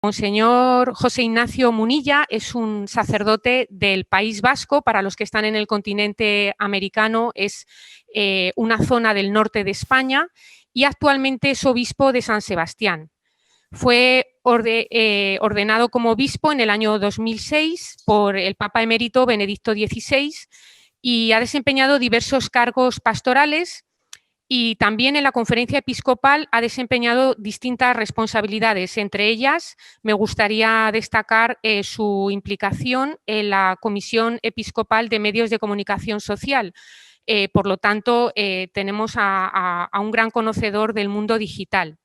Monseñor José Ignacio Munilla es un sacerdote del País Vasco. Para los que están en el continente americano, es una zona del norte de España, y actualmente es obispo de San Sebastián. Fue ordenado como obispo en el año 2006 por el Papa emérito Benedicto XVI y ha desempeñado diversos cargos pastorales. Y también en la conferencia episcopal ha desempeñado distintas responsabilidades. Entre ellas, me gustaría destacar su implicación en la Comisión Episcopal de Medios de Comunicación Social. Por lo tanto, tenemos a un gran conocedor del mundo digital.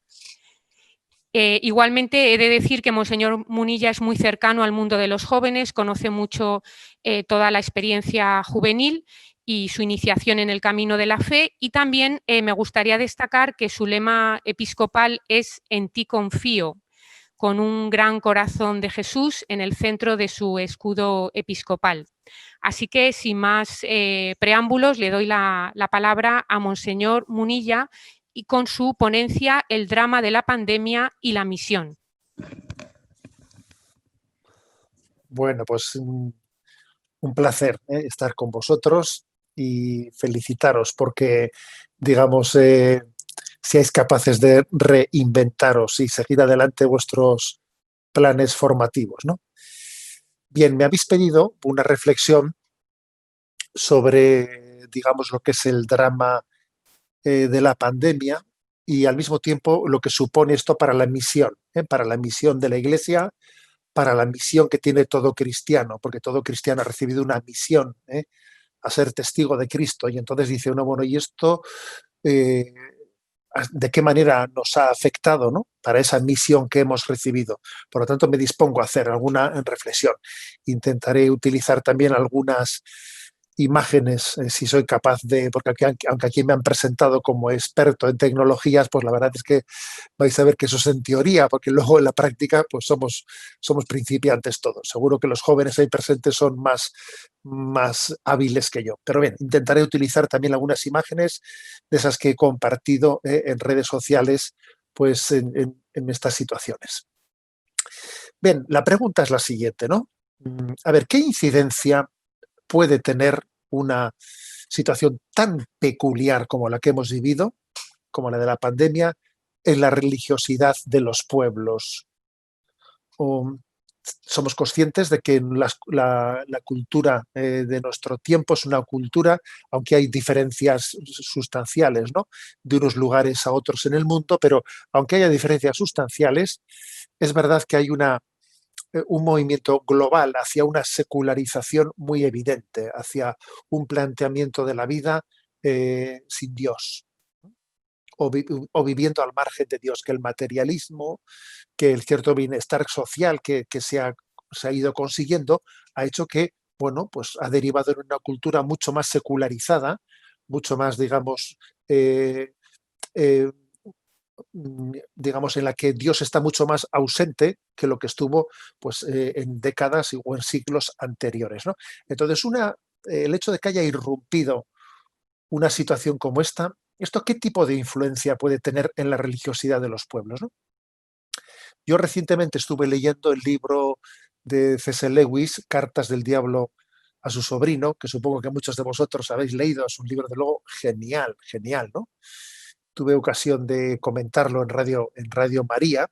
Igualmente, he de decir que Monseñor Munilla es muy cercano al mundo de los jóvenes, conoce mucho toda la experiencia juvenil y su iniciación en el camino de la fe, y también me gustaría destacar que su lema episcopal es "En ti confío", con un gran corazón de Jesús en el centro de su escudo episcopal. Así que, sin más preámbulos, le doy la palabra a Monseñor Munilla y con su ponencia "El drama de la pandemia y la misión". Bueno, pues un placer estar con vosotros y felicitaros porque, digamos, seáis capaces de reinventaros y seguir adelante vuestros planes formativos, ¿no? Bien, me habéis pedido una reflexión sobre, digamos, lo que es el drama de la pandemia y al mismo tiempo lo que supone esto para la misión de la Iglesia, para la misión que tiene todo cristiano, porque todo cristiano ha recibido una misión, a ser testigo de Cristo. Y entonces dice uno, bueno, ¿y esto eh, de qué manera nos ha afectado, ¿no? Para esa misión que hemos recibido? Por lo tanto, me dispongo a hacer alguna reflexión. Intentaré utilizar también algunas imágenes, si soy capaz de, porque aunque aquí me han presentado como experto en tecnologías, pues la verdad es que vais a ver que eso es en teoría, porque luego en la práctica pues somos principiantes todos. Seguro que los jóvenes ahí presentes son más hábiles que yo. Pero bien, intentaré utilizar también algunas imágenes de esas que he compartido en redes sociales pues en estas situaciones. Bien, la pregunta es la siguiente, ¿no? A ver, ¿qué incidencia puede tener una situación tan peculiar como la que hemos vivido, como la de la pandemia, en la religiosidad de los pueblos? O, somos conscientes de que la cultura de nuestro tiempo es una cultura, aunque hay diferencias sustanciales, ¿no? De unos lugares a otros en el mundo, pero aunque haya diferencias sustanciales, es verdad que hay un movimiento global hacia una secularización muy evidente, hacia un planteamiento de la vida sin Dios, o viviendo al margen de Dios, que el materialismo, que el cierto bienestar social que se ha ido consiguiendo, ha hecho que, bueno, pues ha derivado en una cultura mucho más secularizada, mucho más, digamos, eh, eh, digamos, en la que Dios está mucho más ausente que lo que estuvo pues, en décadas o en siglos anteriores, ¿no? Entonces, el hecho de que haya irrumpido una situación como esta, ¿esto qué tipo de influencia puede tener en la religiosidad de los pueblos, ¿no? Yo recientemente estuve leyendo el libro de C.S. Lewis, Cartas del Diablo a su sobrino, que supongo que muchos de vosotros habéis leído. Es un libro de luego genial, genial, ¿no? Tuve ocasión de comentarlo en Radio María,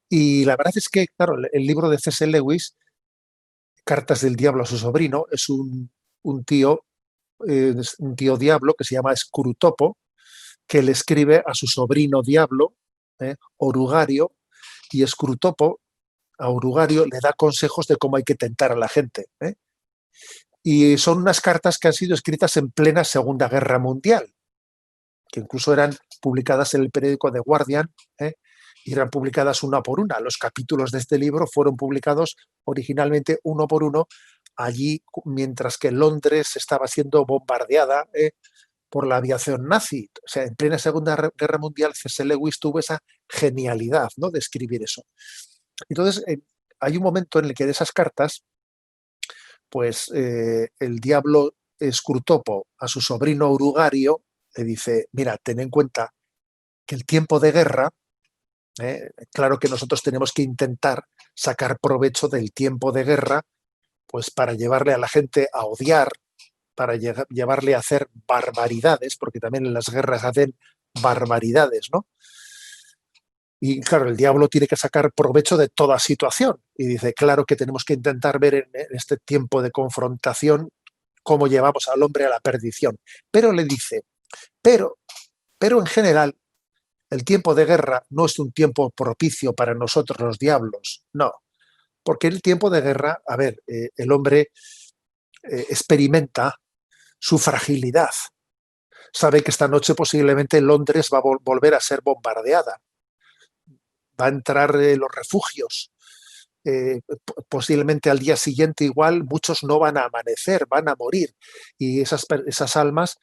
y la verdad es que, claro, el libro de C.S. Lewis, Cartas del Diablo a su sobrino, es un tío diablo que se llama Scrutopo, que le escribe a su sobrino diablo, Orugario, y Scrutopo a Orugario le da consejos de cómo hay que tentar a la gente. Y son unas cartas que han sido escritas en plena Segunda Guerra Mundial, que incluso eran publicadas en el periódico The Guardian, y eran publicadas una por una. Los capítulos de este libro fueron publicados originalmente uno por uno allí, mientras que Londres estaba siendo bombardeada por la aviación nazi. O sea, en plena Segunda Guerra Mundial, C.S. Lewis tuvo esa genialidad, ¿no?, de escribir eso. Entonces, hay un momento en el que de esas cartas, pues el diablo Scrutopo a su sobrino Orugario le dice: mira, ten en cuenta que el tiempo de guerra Claro que nosotros tenemos que intentar sacar provecho del tiempo de guerra, pues para llevarle a la gente a odiar, para llevarle a hacer barbaridades, porque también en las guerras hacen barbaridades, ¿no? Y claro, el diablo tiene que sacar provecho de toda situación. Y dice, claro que tenemos que intentar ver en este tiempo de confrontación cómo llevamos al hombre a la perdición. Pero le dice, pero, pero en general, el tiempo de guerra no es un tiempo propicio para nosotros los diablos, no. Porque el tiempo de guerra, a ver, el hombre experimenta su fragilidad. Sabe que esta noche posiblemente Londres va a volver a ser bombardeada. Va a entrar los refugios. Posiblemente al día siguiente igual muchos no van a amanecer, van a morir. Y esas almas,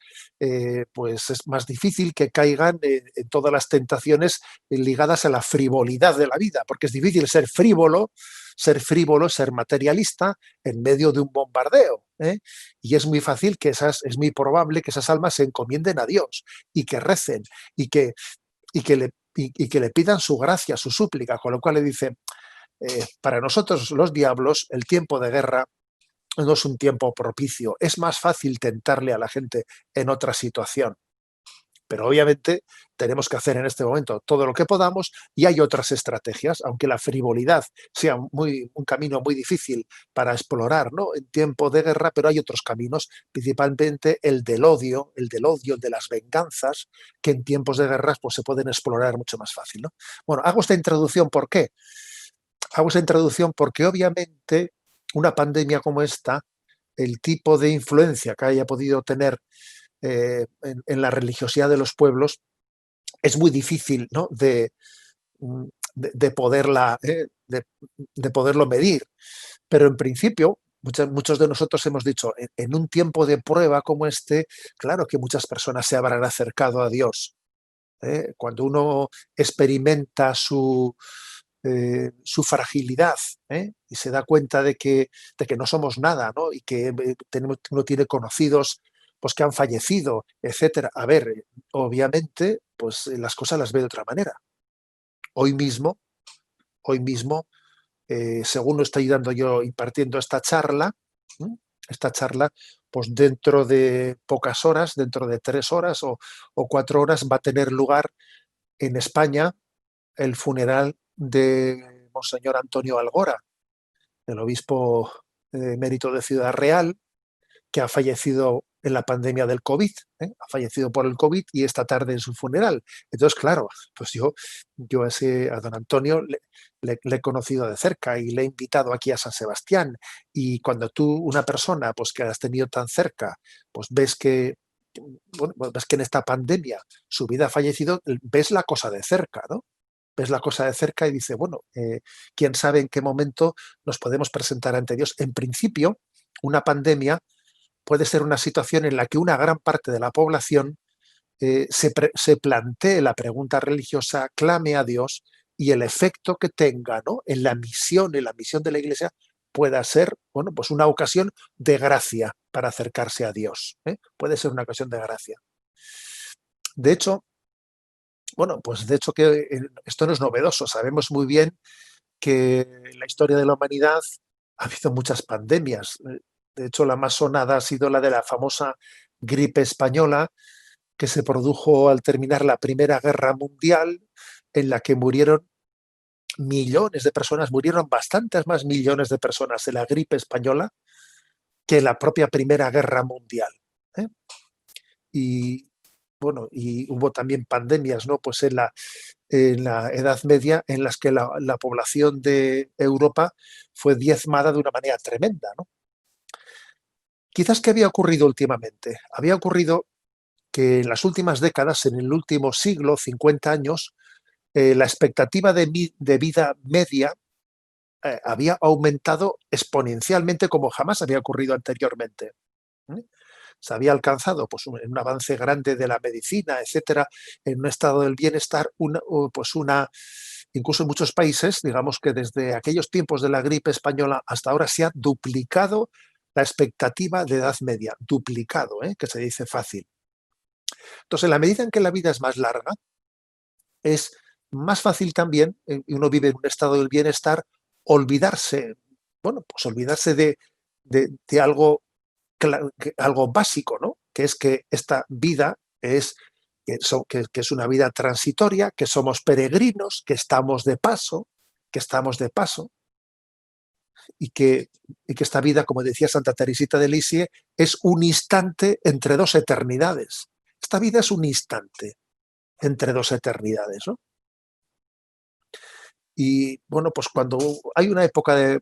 pues es más difícil que caigan en todas las tentaciones ligadas a la frivolidad de la vida, porque es difícil ser materialista en medio de un bombardeo. Y es muy fácil es muy probable que esas almas se encomienden a Dios y que recen y que le pidan su gracia, su súplica, con lo cual le dice, para nosotros los diablos, el tiempo de guerra no es un tiempo propicio. Es más fácil tentarle a la gente en otra situación. Pero obviamente tenemos que hacer en este momento todo lo que podamos y hay otras estrategias, aunque la frivolidad sea un camino muy difícil para explorar, ¿no? En tiempo de guerra, pero hay otros caminos, principalmente el de las venganzas, que en tiempos de guerras pues, se pueden explorar mucho más fácil, ¿no? Bueno, hago esta introducción, ¿por qué? Hago esa introducción porque obviamente una pandemia como esta, el tipo de influencia que haya podido tener en la religiosidad de los pueblos, es muy difícil, ¿no? De poderlo medir. Pero en principio, muchos de nosotros hemos dicho, en un tiempo de prueba como este, claro que muchas personas se habrán acercado a Dios. Cuando uno experimenta su fragilidad, y se da cuenta de que no somos nada, ¿no? Y que uno tiene conocidos pues, que han fallecido, etcétera. A ver, obviamente, pues las cosas las ve de otra manera. Hoy mismo, hoy mismo, según lo estoy dando yo impartiendo ¿m? esta charla, pues dentro de pocas horas, dentro de 3 horas o 4 horas, va a tener lugar en España el funeral de Monseñor Antonio Algora, el obispo emérito de Ciudad Real, que ha fallecido en la pandemia del COVID, ha fallecido por el COVID y esta tarde en su funeral. Entonces, claro, pues yo a don Antonio le he conocido de cerca y le he invitado aquí a San Sebastián. Y cuando tú, una persona pues, que has tenido tan cerca, pues bueno, ves que en esta pandemia su vida ha fallecido, ves la cosa de cerca, ¿no? Ves la cosa de cerca y dice, bueno, quién sabe en qué momento nos podemos presentar ante Dios. En principio, una pandemia puede ser una situación en la que una gran parte de la población se plantee la pregunta religiosa, clame a Dios y el efecto que tenga, ¿no? En la misión de la Iglesia pueda ser, bueno, pues una ocasión de gracia para acercarse a Dios. Puede ser una ocasión de gracia. De hecho, bueno, pues de hecho que esto no es novedoso. Sabemos muy bien que en la historia de la humanidad ha habido muchas pandemias. De hecho, la más sonada ha sido la de la famosa gripe española, que se produjo al terminar la Primera Guerra Mundial, en la que murieron millones de personas, murieron bastantes más millones de personas en la gripe española que en la propia Primera Guerra Mundial. ¿eh? Y bueno, y hubo también pandemias, ¿no? Pues en la Edad Media, en las que la población de Europa fue diezmada de una manera tremenda, ¿no? Quizás, ¿qué había ocurrido últimamente? Había ocurrido que en las últimas décadas, en el último siglo, 50 años, la expectativa de vida media había aumentado exponencialmente como jamás había ocurrido anteriormente. ¿eh? Se había alcanzado pues, un avance grande de la medicina, etcétera, en un estado del bienestar, incluso en muchos países, digamos que desde aquellos tiempos de la gripe española hasta ahora se ha duplicado la expectativa de edad media, duplicado, que se dice fácil. Entonces, en la medida en que la vida es más larga, es más fácil también, y uno vive en un estado del bienestar, olvidarse, bueno, pues olvidarse de algo, algo básico, ¿no? Que es que esta vida es, que es una vida transitoria, que somos peregrinos, que estamos de paso, y que esta vida, como decía Santa Teresita de Lisieux, es un instante entre dos eternidades. Esta vida es un instante entre dos eternidades, ¿no? Y bueno, pues cuando hay una época de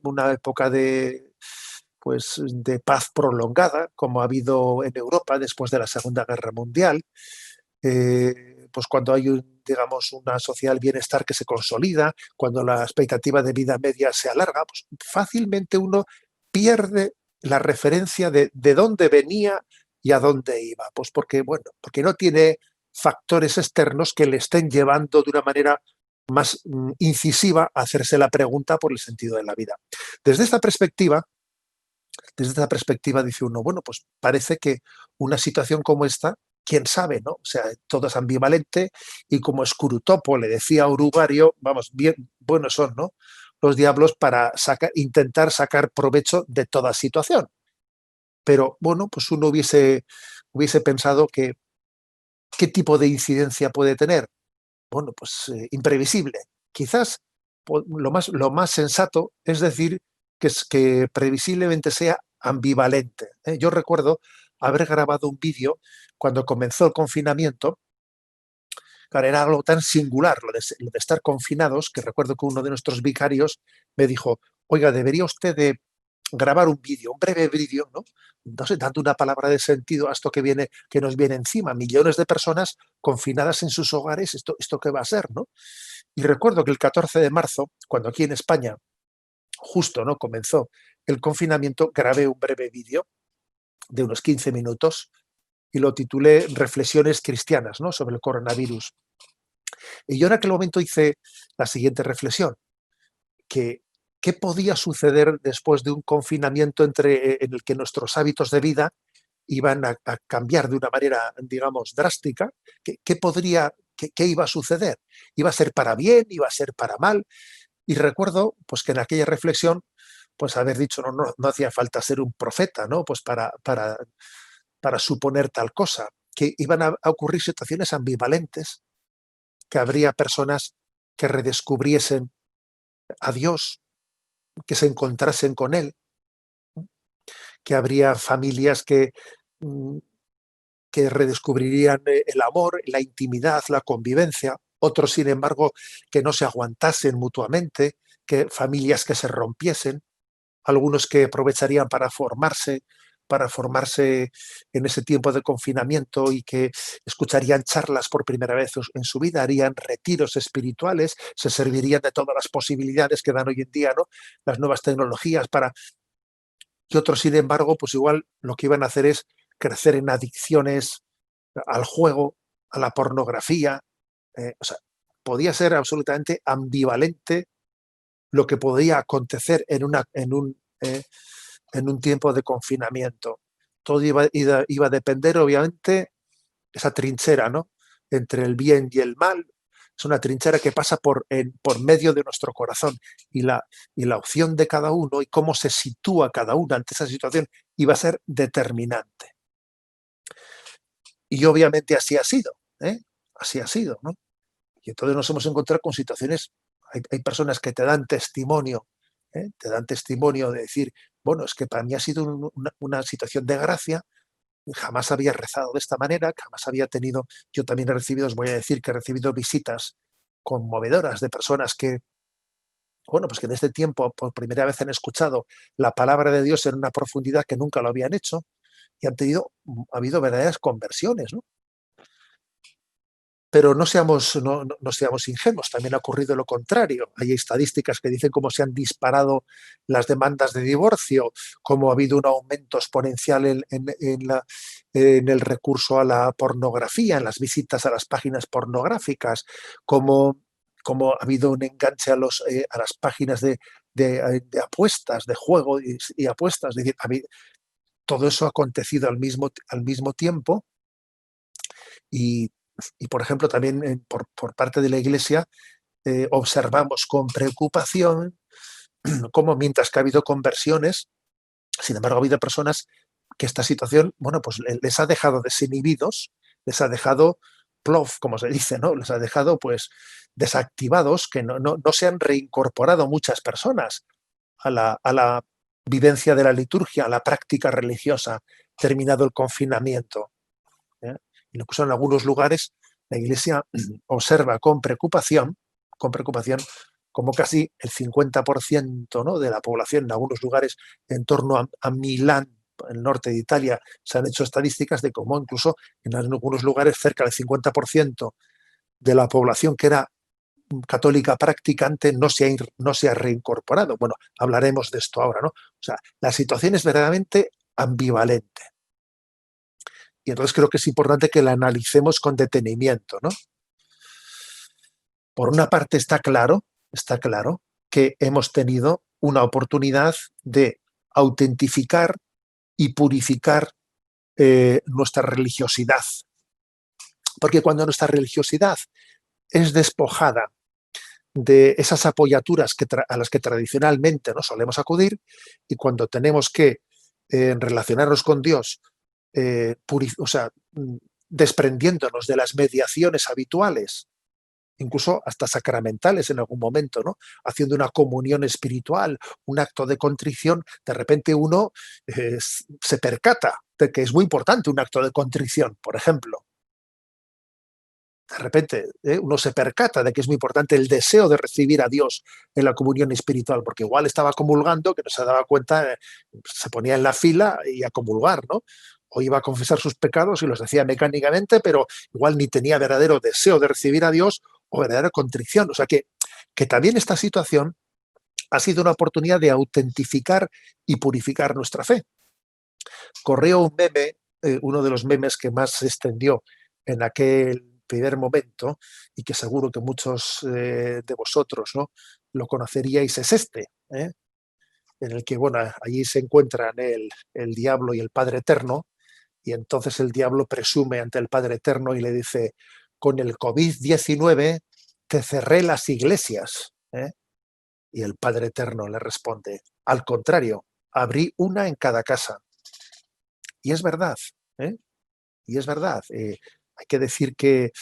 pues de paz prolongada, como ha habido en Europa después de la Segunda Guerra Mundial, pues cuando hay digamos, una sociedad del bienestar que se consolida, cuando la expectativa de vida media se alarga, pues fácilmente uno pierde la referencia de dónde venía y a dónde iba. Pues porque, bueno, porque no tiene factores externos que le estén llevando de una manera más incisiva a hacerse la pregunta por el sentido de la vida. Desde esta perspectiva, desde esta perspectiva dice uno, bueno, pues parece que una situación como esta, quién sabe, ¿no? O sea, todo es ambivalente y como Scrutopo le decía a Urugario, vamos, bien, buenos son, ¿no? Los diablos para intentar sacar provecho de toda situación. Pero bueno, pues uno hubiese pensado que qué tipo de incidencia puede tener. Bueno, pues imprevisible. Quizás lo más sensato es decir que previsiblemente sea ambivalente, ¿eh? Yo recuerdo haber grabado un vídeo cuando comenzó el confinamiento. Claro, era algo tan singular lo de estar confinados, que recuerdo que uno de nuestros vicarios me dijo, oiga, debería usted de grabar un vídeo, un breve vídeo, ¿no? No sé, dando una palabra de sentido a esto que nos viene encima, millones de personas confinadas en sus hogares, esto qué va a ser, ¿no? Y recuerdo que el 14 de marzo, cuando aquí en España justo, ¿no?, comenzó el confinamiento, grabé un breve vídeo de unos 15 minutos y lo titulé Reflexiones cristianas, ¿no?, sobre el coronavirus. Y yo en aquel momento hice la siguiente reflexión, que qué podía suceder después de un confinamiento en el que nuestros hábitos de vida iban a cambiar de una manera, digamos, drástica. ¿Qué iba a suceder? ¿Iba a ser para bien? ¿Iba a ser para mal? Y recuerdo, pues, que en aquella reflexión, pues, haber dicho, no hacía falta ser un profeta, ¿no? Pues para suponer tal cosa, que iban a ocurrir situaciones ambivalentes, que habría personas que redescubriesen a Dios, que se encontrasen con Él, que habría familias mm, que redescubrirían el amor, la intimidad, la convivencia, otros, sin embargo, que no se aguantasen mutuamente, que familias que se rompiesen, algunos que aprovecharían para formarse en ese tiempo de confinamiento y que escucharían charlas por primera vez en su vida, harían retiros espirituales, se servirían de todas las posibilidades que dan hoy en día, ¿no?, las nuevas tecnologías para. Y otros, sin embargo, pues igual lo que iban a hacer es crecer en adicciones al juego, a la pornografía. O sea, podía ser absolutamente ambivalente lo que podía acontecer en un tiempo de confinamiento. Todo iba a depender, obviamente, esa trinchera, ¿no?, entre el bien y el mal. Es una trinchera que pasa por medio de nuestro corazón y la opción de cada uno y cómo se sitúa cada uno ante esa situación iba a ser determinante. Y obviamente así ha sido, ¿eh? Así ha sido, ¿no? Y entonces nos hemos encontrado con situaciones, hay personas que te dan testimonio, ¿eh? Te dan testimonio de decir, bueno, es que para mí ha sido una situación de gracia, jamás había rezado de esta manera, jamás había tenido, yo también he recibido, os voy a decir que he recibido visitas conmovedoras de personas que, bueno, pues que en este tiempo por primera vez han escuchado la palabra de Dios en una profundidad que nunca lo habían hecho y ha habido verdaderas conversiones, ¿no? Pero no seamos ingenuos, también ha ocurrido lo contrario. Hay estadísticas que dicen cómo se han disparado las demandas de divorcio, cómo ha habido un aumento exponencial en el recurso a la pornografía, en las visitas a las páginas pornográficas, cómo ha habido un enganche a las páginas de apuestas, de juego y apuestas. Es decir, todo eso ha acontecido al mismo tiempo y, por ejemplo, también por parte de la Iglesia, observamos con preocupación cómo mientras que ha habido conversiones, sin embargo ha habido personas que esta situación, bueno, pues les ha dejado desinhibidos, les ha dejado plof, como se dice, ¿no? Les ha dejado pues desactivados, que no se han reincorporado muchas personas a la vivencia de la liturgia, a la práctica religiosa, terminado el confinamiento. ¿Eh? Incluso en algunos lugares la Iglesia observa con preocupación, como casi el 50%, ¿no?, de la población en algunos lugares, en torno a Milán, el norte de Italia, se han hecho estadísticas de cómo incluso en algunos lugares cerca del 50% de la población que era católica practicante no se ha reincorporado. Bueno, hablaremos de esto ahora, ¿no? O sea, la situación es verdaderamente ambivalente. Y entonces creo que es importante que la analicemos con detenimiento, ¿no? Por una parte está claro que hemos tenido una oportunidad de autentificar y purificar nuestra religiosidad. Porque cuando nuestra religiosidad es despojada de esas apoyaturas a las que tradicionalmente no solemos acudir, y cuando tenemos que relacionarnos con Dios, o sea, desprendiéndonos de las mediaciones habituales, incluso hasta sacramentales en algún momento, ¿no? Haciendo una comunión espiritual, un acto de contrición, de repente uno se percata de que es muy importante un acto de contrición, por ejemplo. De repente uno se percata de que es muy importante el deseo de recibir a Dios en la comunión espiritual, porque igual estaba comulgando, que no se daba cuenta, se ponía en la fila y a comulgar, ¿no? O iba a confesar sus pecados y los hacía mecánicamente, pero igual ni tenía verdadero deseo de recibir a Dios o verdadera contrición. O sea que también esta situación ha sido una oportunidad de autentificar y purificar nuestra fe. Corrió un meme, uno de los memes que más se extendió en aquel primer momento, y que seguro que muchos de vosotros, ¿no?, lo conoceríais, es este, en el que, bueno, allí se encuentran el diablo y el Padre Eterno, y entonces el diablo presume ante el Padre Eterno y le dice: con el COVID-19 te cerré las iglesias. Y el Padre Eterno le responde: al contrario, abrí una en cada casa. Y es verdad, ¿eh? Y es verdad. Hay que decir que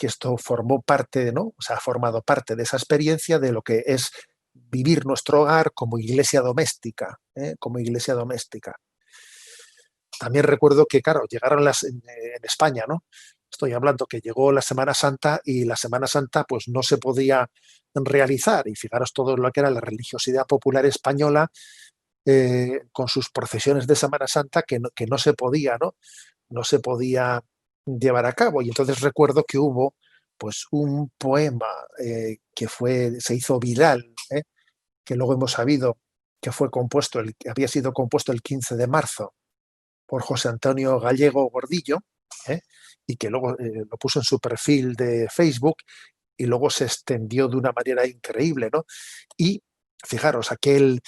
esto formó parte, ¿no? O sea, ha formado parte de esa experiencia de lo que es vivir nuestro hogar como iglesia doméstica, como iglesia doméstica. También recuerdo que, claro, llegaron en España, ¿no? Estoy hablando que llegó la Semana Santa, y la Semana Santa pues no se podía realizar. Y fijaros todo lo que era la religiosidad popular española, con sus procesiones de Semana Santa, que no se podía, ¿no? No se podía llevar a cabo. Y entonces recuerdo que hubo pues un poema se hizo viral, que luego hemos sabido que había sido compuesto el 15 de marzo por José Antonio Gallego Gordillo, ¿eh? Y que luego lo puso en su perfil de Facebook, y luego se extendió de una manera increíble, ¿no? Y fijaros, aquel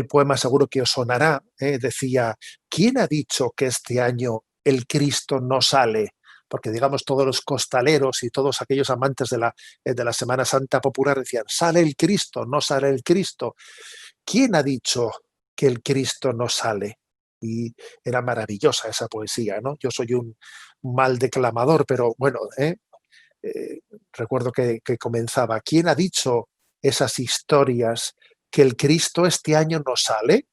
poema seguro que os sonará, decía: ¿quién ha dicho que este año el Cristo no sale? Porque, digamos, todos los costaleros y todos aquellos amantes de la Semana Santa popular decían: sale el Cristo, no sale el Cristo. ¿Quién ha dicho que el Cristo no sale? Y era maravillosa esa poesía, ¿no? Yo soy un mal declamador, pero bueno, eh, recuerdo que comenzaba: ¿quién ha dicho esas historias que el Cristo este año no sale?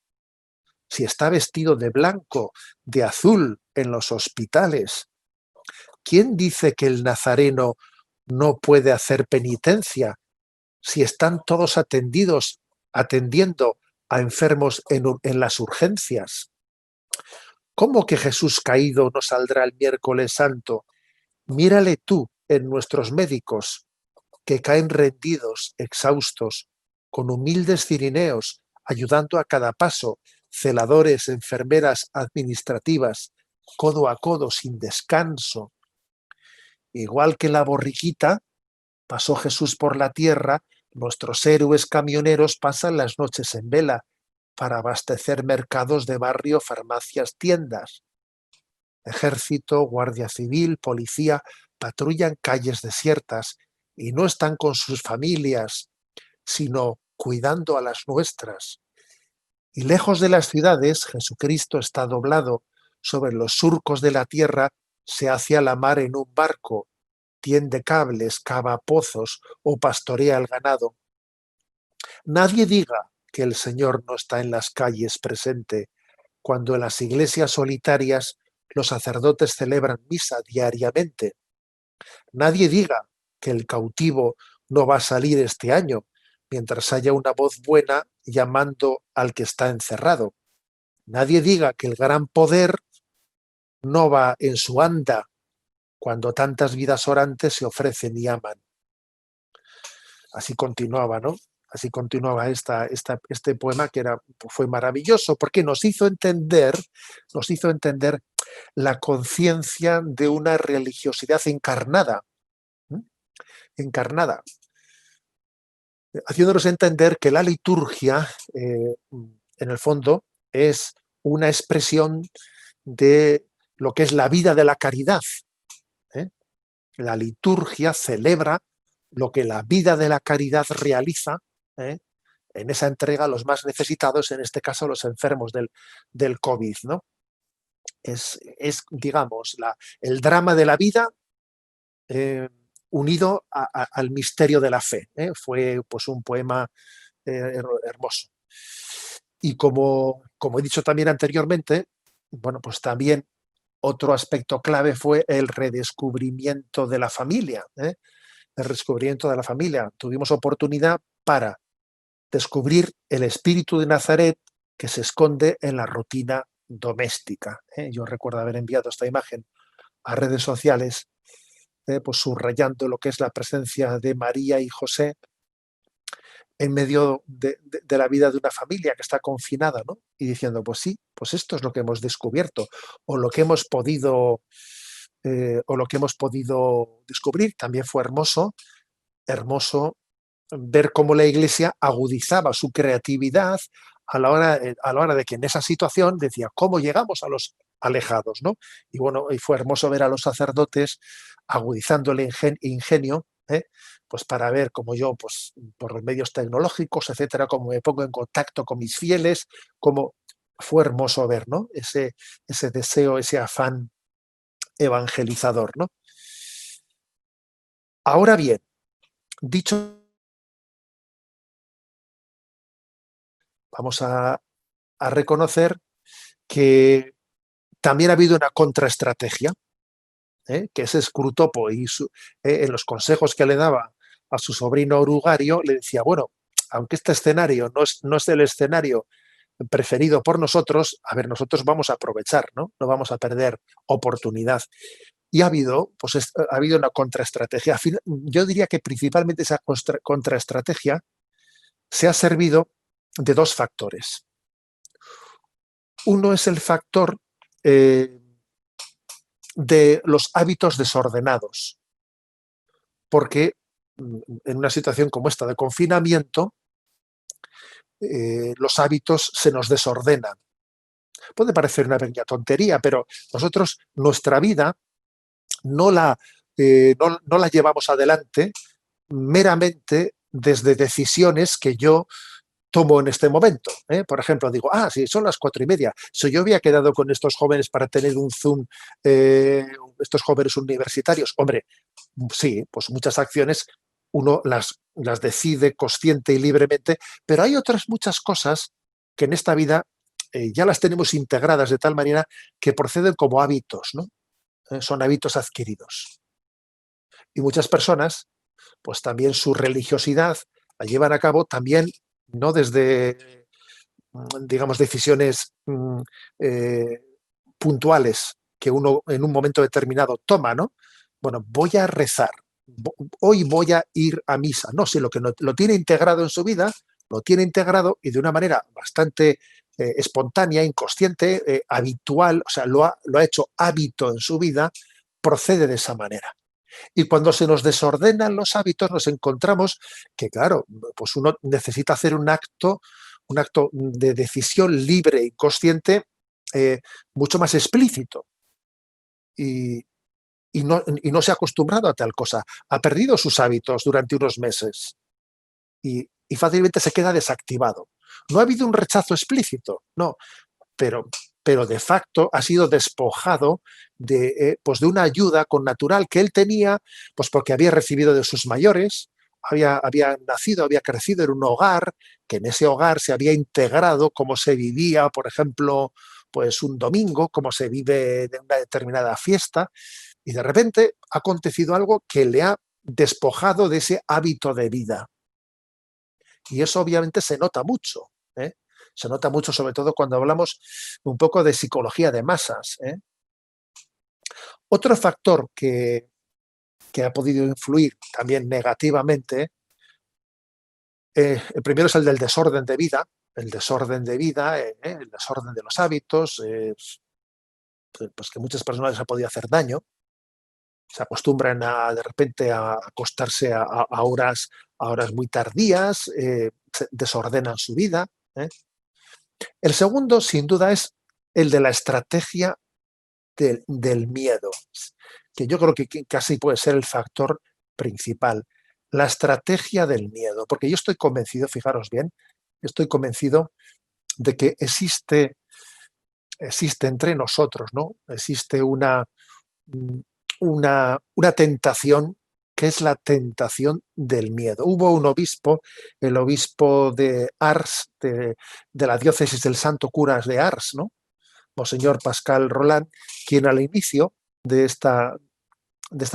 Si está vestido de blanco, de azul en los hospitales. ¿Quién dice que el Nazareno no puede hacer penitencia si están todos atendiendo a enfermos en las urgencias? ¿Cómo que Jesús caído no saldrá el miércoles santo? Mírale tú en nuestros médicos, que caen rendidos, exhaustos, con humildes cirineos, ayudando a cada paso, celadores, enfermeras administrativas, codo a codo, sin descanso. Igual que la borriquita, pasó Jesús por la tierra, nuestros héroes camioneros pasan las noches en vela para abastecer mercados de barrio, farmacias, tiendas. Ejército, Guardia Civil, policía patrullan calles desiertas y no están con sus familias, sino cuidando a las nuestras. Y lejos de las ciudades, Jesucristo está doblado sobre los surcos de la tierra, se hace a la mar en un barco, tiende cables, cava pozos o pastorea el ganado. Nadie diga que el Señor no está en las calles presente, cuando en las iglesias solitarias los sacerdotes celebran misa diariamente. Nadie diga que el cautivo no va a salir este año, mientras haya una voz buena llamando al que está encerrado. Nadie diga que el gran poder no va en su anda, cuando tantas vidas orantes se ofrecen y aman. Así continuaba, ¿no? Así continuaba este poema que fue maravilloso porque nos hizo entender la conciencia de una religiosidad encarnada, ¿m? Encarnada, haciéndonos entender que la liturgia, en el fondo, es una expresión de lo que es la vida de la caridad, ¿eh? La liturgia celebra lo que la vida de la caridad realiza, ¿eh? En esa entrega a los más necesitados, en este caso los enfermos del COVID, ¿no? Digamos, el drama de la vida eh, unido al misterio de la fe, ¿eh? Fue pues un poema hermoso. Y como he dicho también anteriormente, bueno, pues también otro aspecto clave fue el redescubrimiento de la familia, ¿eh? El redescubrimiento de la familia. Tuvimos oportunidad para descubrir el espíritu de Nazaret que se esconde en la rutina doméstica, ¿eh? Yo recuerdo haber enviado esta imagen a redes sociales, pues subrayando lo que es la presencia de María y José en medio de la vida de una familia que está confinada, ¿no? Y diciendo, pues sí, pues esto es lo que hemos descubierto, o lo que hemos podido, o lo que hemos podido descubrir. También fue hermoso ver cómo la Iglesia agudizaba su creatividad a la hora de que en esa situación decía, ¿cómo llegamos a los alejados, ¿no? Y bueno, y fue hermoso ver a los sacerdotes agudizando el ingenio, ¿eh? Pues para ver cómo yo, pues por los medios tecnológicos, etcétera, cómo me pongo en contacto con mis fieles, cómo fue hermoso ver, ¿no? Ese deseo, ese afán evangelizador, ¿no? Ahora bien, dicho, vamos a reconocer que también ha habido una contraestrategia, que es Scrutopo en los consejos que le daba a su sobrino Orugario, le decía, bueno, aunque este escenario no es el escenario preferido por nosotros, a ver, nosotros vamos a aprovechar, ¿no? No vamos a perder oportunidad. Y ha habido, pues, ha habido una contraestrategia. Yo diría que principalmente esa contraestrategia se ha servido de dos factores. Uno es el factor de los hábitos desordenados, porque en una situación como esta de confinamiento, los hábitos se nos desordenan. Puede parecer una pequeña tontería, pero nosotros nuestra vida no la llevamos adelante meramente desde decisiones que yo tomo en este momento, ¿eh? Por ejemplo, digo, sí, son las 4:30. Si yo había quedado con estos jóvenes para tener un Zoom, estos jóvenes universitarios, hombre, sí, pues muchas acciones uno las decide consciente y libremente, pero hay otras muchas cosas que en esta vida ya las tenemos integradas de tal manera que proceden como hábitos, ¿no? Son hábitos adquiridos. Y muchas personas, pues también su religiosidad la llevan a cabo también no desde, digamos, decisiones eh, puntuales que uno en un momento determinado toma, ¿no? Bueno, voy a rezar, hoy voy a ir a misa. No, si lo tiene integrado en su vida, lo tiene integrado y de una manera bastante espontánea, inconsciente, habitual, o sea, lo ha hecho hábito en su vida, procede de esa manera. Y cuando se nos desordenan los hábitos, nos encontramos que, claro, pues uno necesita hacer un acto de decisión libre y consciente mucho más explícito. Y, y no se ha acostumbrado a tal cosa. Ha perdido sus hábitos durante unos meses y fácilmente se queda desactivado. No ha habido un rechazo explícito, no, pero, pero de facto ha sido despojado pues de una ayuda connatural que él tenía, pues porque había recibido de sus mayores, había nacido, había crecido en un hogar, que en ese hogar se había integrado cómo se vivía, por ejemplo, pues un domingo, cómo se vive de una determinada fiesta, y de repente ha acontecido algo que le ha despojado de ese hábito de vida. Y eso obviamente se nota mucho, ¿eh? Se nota mucho sobre todo cuando hablamos un poco de psicología de masas, ¿eh? Otro factor que ha podido influir también negativamente, el primero es el del desorden de vida, el desorden de los hábitos, pues que muchas personas les ha podido hacer daño, se acostumbran de repente a acostarse a horas muy tardías, desordenan su vida, ¿eh? El segundo, sin duda, es el de la estrategia del miedo, que yo creo que casi puede ser el factor principal. La estrategia del miedo, porque yo estoy convencido, fijaros bien, estoy convencido de que existe entre nosotros, ¿no? Existe mm, una tentación que es la tentación del miedo. Hubo un obispo, el obispo de Ars, de la diócesis del Santo Curas de Ars, ¿no? Monseñor Pascal Roland, quien al inicio de esta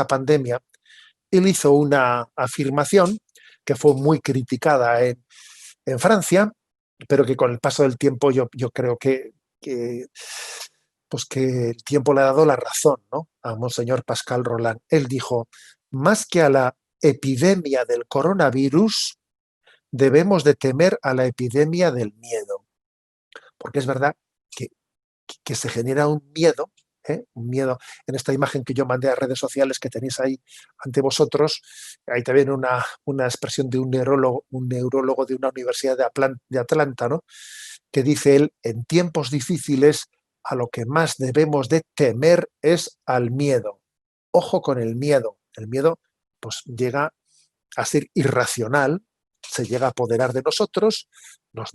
pandemia, él hizo una afirmación que fue muy criticada en Francia, pero que con el paso del tiempo yo creo pues que el tiempo le ha dado la razón, ¿no? A Monseñor Pascal Roland. Él dijo, más que a la epidemia del coronavirus, debemos de temer a la epidemia del miedo. Porque es verdad que, que se genera un miedo, ¿eh? Un miedo. En esta imagen que yo mandé a redes sociales que tenéis ahí ante vosotros, hay también una expresión de un neurólogo de una universidad de Atlanta, ¿no? Que dice él, en tiempos difíciles, a lo que más debemos de temer es al miedo. Ojo con el miedo. El miedo pues llega a ser irracional, se llega a apoderar de nosotros, o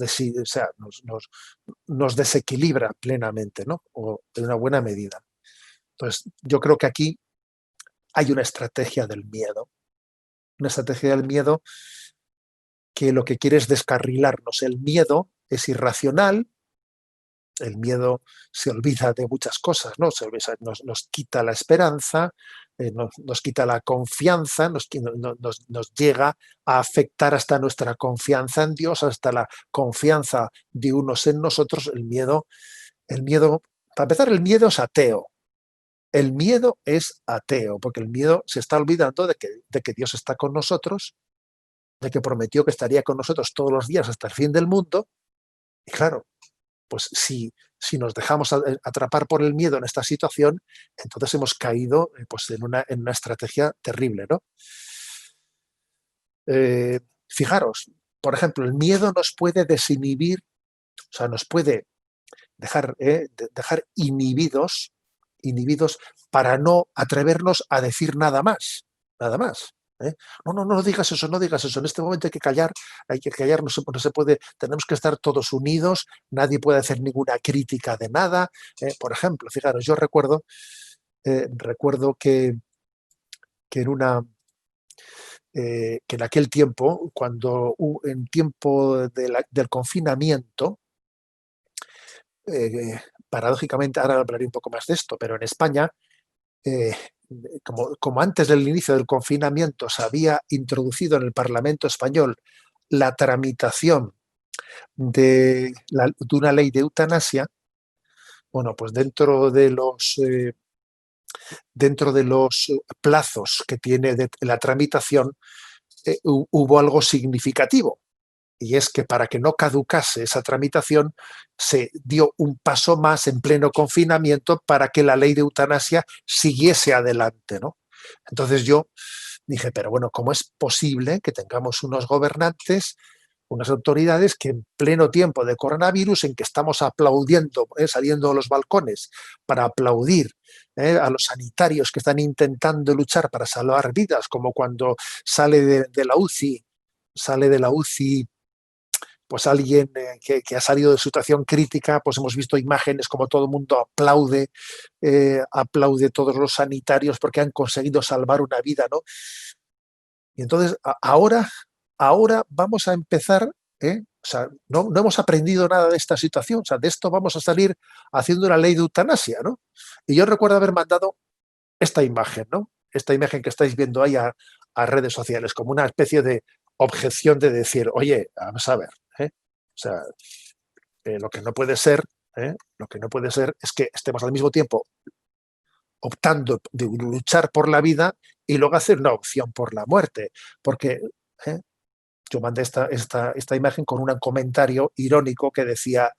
sea, nos desequilibra plenamente, ¿no? O en una buena medida. Entonces, yo creo que aquí hay una estrategia del miedo. Una estrategia del miedo que lo que quiere es descarrilarnos. El miedo es irracional, el miedo se olvida de muchas cosas, ¿no? Nos quita la esperanza, nos quita la confianza, nos llega a afectar hasta nuestra confianza en Dios, hasta la confianza de unos en nosotros. El miedo, para empezar, el miedo es ateo. El miedo es ateo, porque el miedo se está olvidando de que Dios está con nosotros, de que prometió que estaría con nosotros todos los días hasta el fin del mundo. Y claro, pues si nos dejamos atrapar por el miedo en esta situación, entonces hemos caído pues en una estrategia terrible, ¿no? Fijaros, por ejemplo, el miedo nos puede desinhibir, o sea, nos puede dejar inhibidos para no atrevernos a decir nada más. ¿Eh? No digas eso, no digas eso. En este momento hay que callar, no se puede, tenemos que estar todos unidos, nadie puede hacer ninguna crítica de nada. Por ejemplo, fijaros, yo recuerdo que en una que en aquel tiempo, en tiempo del confinamiento, paradójicamente, ahora hablaré un poco más de esto, pero en España, eh, como antes del inicio del confinamiento se había introducido en el Parlamento español la tramitación de una ley de eutanasia, bueno, pues dentro de los plazos que tiene la tramitación, hubo algo significativo. Y es que para que no caducase esa tramitación, se dio un paso más en pleno confinamiento para que la ley de eutanasia siguiese adelante, ¿no? Entonces yo dije, pero bueno, ¿cómo es posible que tengamos unos gobernantes, unas autoridades que en pleno tiempo de coronavirus, en que estamos aplaudiendo, saliendo a los balcones para aplaudir a los sanitarios que están intentando luchar para salvar vidas, como cuando de la UCI, sale de la UCI pues alguien que ha salido de situación crítica, pues hemos visto imágenes como todo el mundo aplaude todos los sanitarios porque han conseguido salvar una vida, ¿no? Y entonces ahora vamos a empezar, o sea, no hemos aprendido nada de esta situación, o sea, de esto vamos a salir haciendo una ley de eutanasia, ¿no? Y yo recuerdo haber mandado esta imagen, ¿no? Esta imagen que estáis viendo ahí a redes sociales, como una especie de objeción de decir, oye, vamos a ver, ¿eh? O sea, lo que no puede ser, lo que no puede ser es que estemos al mismo tiempo optando de luchar por la vida y luego hacer una opción por la muerte. Porque ¿eh? Yo mandé esta imagen con un comentario irónico que decía,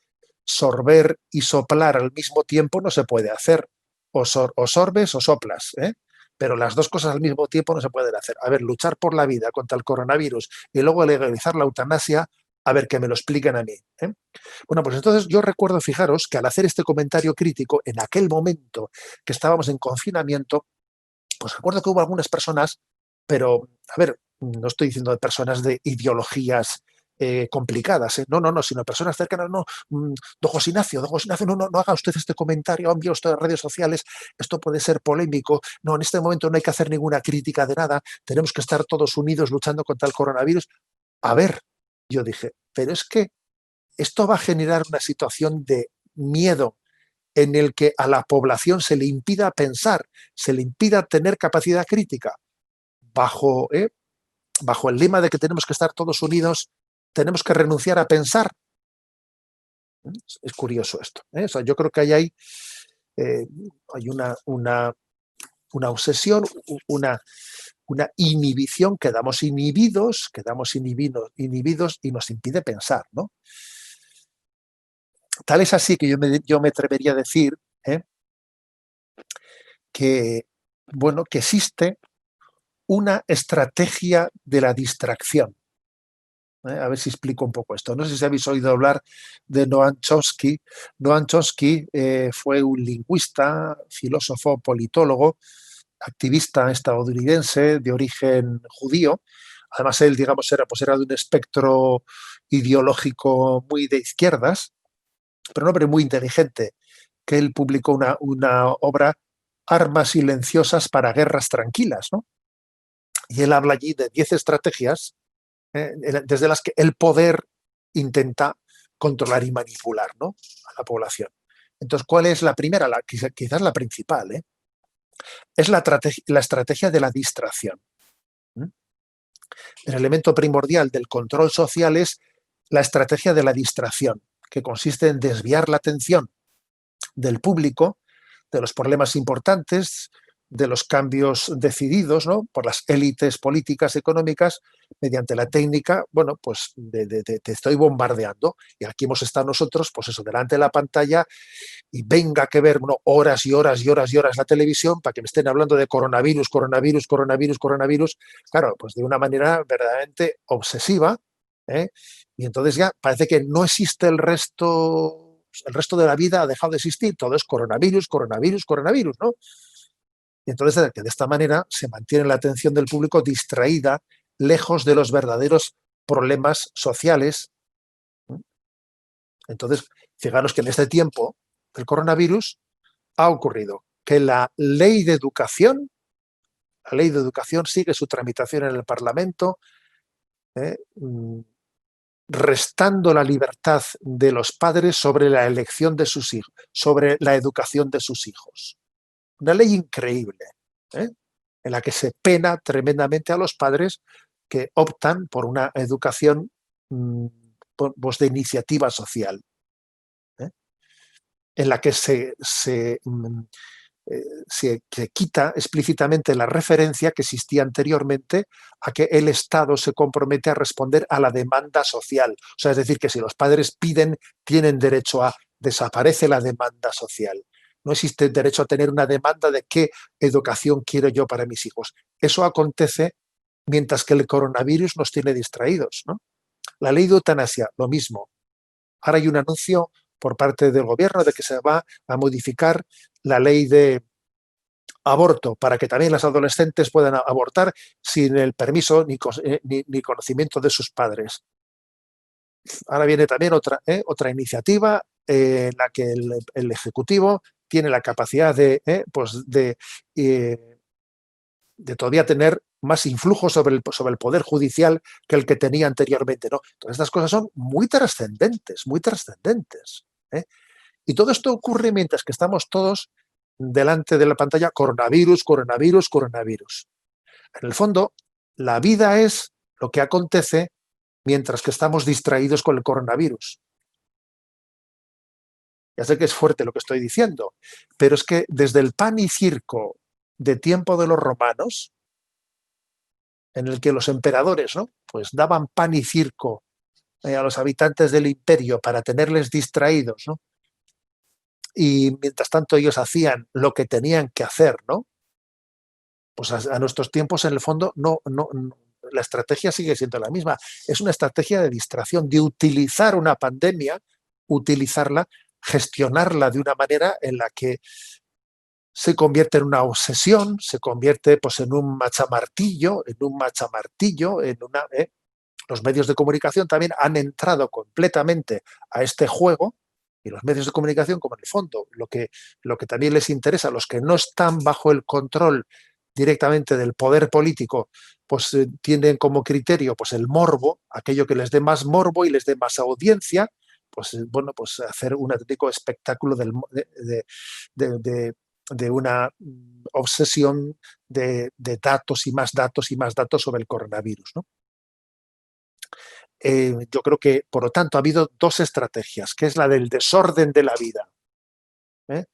sorber y soplar al mismo tiempo no se puede hacer. O sorbes o soplas, ¿eh? Pero las dos cosas al mismo tiempo no se pueden hacer. A ver, luchar por la vida contra el coronavirus y luego legalizar la eutanasia, a ver, que me lo expliquen a mí, ¿eh? Bueno, pues entonces yo recuerdo, fijaros, que al hacer este comentario crítico, en aquel momento que estábamos en confinamiento, pues recuerdo que hubo algunas personas, pero, a ver, no estoy diciendo de personas de ideologías complicadas, ¿eh? No, sino personas cercanas, no, don José Ignacio, no haga usted este comentario, envíe usted a redes sociales, esto puede ser polémico, no, en este momento no hay que hacer ninguna crítica de nada, tenemos que estar todos unidos luchando contra el coronavirus. A ver, yo dije, pero es que esto va a generar una situación de miedo en el que a la población se le impida pensar, se le impida tener capacidad crítica, bajo, bajo el lema de que tenemos que estar todos unidos, tenemos que renunciar a pensar. Es curioso esto, ¿eh? O sea, yo creo que hay una obsesión, una inhibición, quedamos inhibidos y nos impide pensar, ¿no? Tal es así que yo me atrevería a decir, ¿eh? que, bueno, que existe una estrategia de la distracción. A ver si explico un poco esto. No sé si habéis oído hablar de Noam Chomsky. Noam Chomsky fue un lingüista, filósofo, politólogo, activista estadounidense de origen judío. Además, él, digamos, era de un espectro ideológico muy de izquierdas, pero un hombre muy inteligente, que él publicó una obra, Armas silenciosas para guerras tranquilas, ¿no? Y él habla allí de 10 estrategias desde las que el poder intenta controlar y manipular, ¿no?, a la población. Entonces, ¿cuál es la primera? Quizás la principal, ¿eh? Es la estrategia de la distracción. ¿Mm? El elemento primordial del control social es la estrategia de la distracción, que consiste en desviar la atención del público de los problemas importantes, de los cambios decididos, ¿no?, por las élites políticas, económicas, mediante la técnica, bueno, pues te estoy bombardeando. Y aquí hemos estado nosotros, pues eso, delante de la pantalla, y venga que ver, bueno, horas y horas y horas y horas la televisión para que me estén hablando de coronavirus, coronavirus, coronavirus, coronavirus. Claro, pues de una manera verdaderamente obsesiva, ¿eh? Y entonces ya parece que no existe el resto de la vida ha dejado de existir, todo es coronavirus, coronavirus, coronavirus, ¿no? Y entonces de esta manera se mantiene la atención del público distraída, lejos de los verdaderos problemas sociales. Entonces, fijaros que en este tiempo del coronavirus ha ocurrido que la ley de educación sigue su tramitación en el Parlamento, ¿eh? Restando la libertad de los padres sobre la elección de sus hijos, sobre la educación de sus hijos. Una ley increíble, ¿eh?, en la que se pena tremendamente a los padres que optan por una educación pues de iniciativa social, ¿eh?, en la que se quita explícitamente la referencia que existía anteriormente a que el Estado se compromete a responder a la demanda social. O sea, es decir, que si los padres piden, tienen derecho a, desaparece la demanda social. No existe derecho a tener una demanda de qué educación quiero yo para mis hijos. Eso acontece mientras que el coronavirus nos tiene distraídos, ¿no? La ley de eutanasia, lo mismo. Ahora hay un anuncio por parte del gobierno de que se va a modificar la ley de aborto para que también las adolescentes puedan abortar sin el permiso ni conocimiento de sus padres. Ahora viene también otra iniciativa en la que el Ejecutivo tiene la capacidad de todavía tener más influjo sobre el Poder Judicial que el que tenía anteriormente, ¿no? Todas estas cosas son muy trascendentes, muy trascendentes. ¿Eh? Y todo esto ocurre mientras que estamos todos delante de la pantalla, coronavirus, coronavirus, coronavirus. En el fondo, la vida es lo que acontece mientras que estamos distraídos con el coronavirus. Ya sé que es fuerte lo que estoy diciendo, pero es que desde el pan y circo de tiempo de los romanos, en el que los emperadores, ¿no?, pues daban pan y circo a los habitantes del imperio para tenerles distraídos, ¿no? Y mientras tanto ellos hacían lo que tenían que hacer, ¿no? Pues a nuestros tiempos, en el fondo, la estrategia sigue siendo la misma. Es una estrategia de distracción, de utilizar una pandemia, utilizarla, gestionarla de una manera en la que se convierte en una obsesión, se convierte pues en una. Los medios de comunicación también han entrado completamente a este juego, y los medios de comunicación, como en el fondo, lo que también les interesa a los que no están bajo el control directamente del poder político, pues tienen como criterio pues el morbo, aquello que les dé más morbo y les dé más audiencia, pues bueno, pues hacer un auténtico espectáculo de una obsesión de datos y más datos y más datos sobre el coronavirus, ¿no? Yo creo que, por lo tanto, ha habido dos estrategias, que es la del desorden de la vida, ¿eh?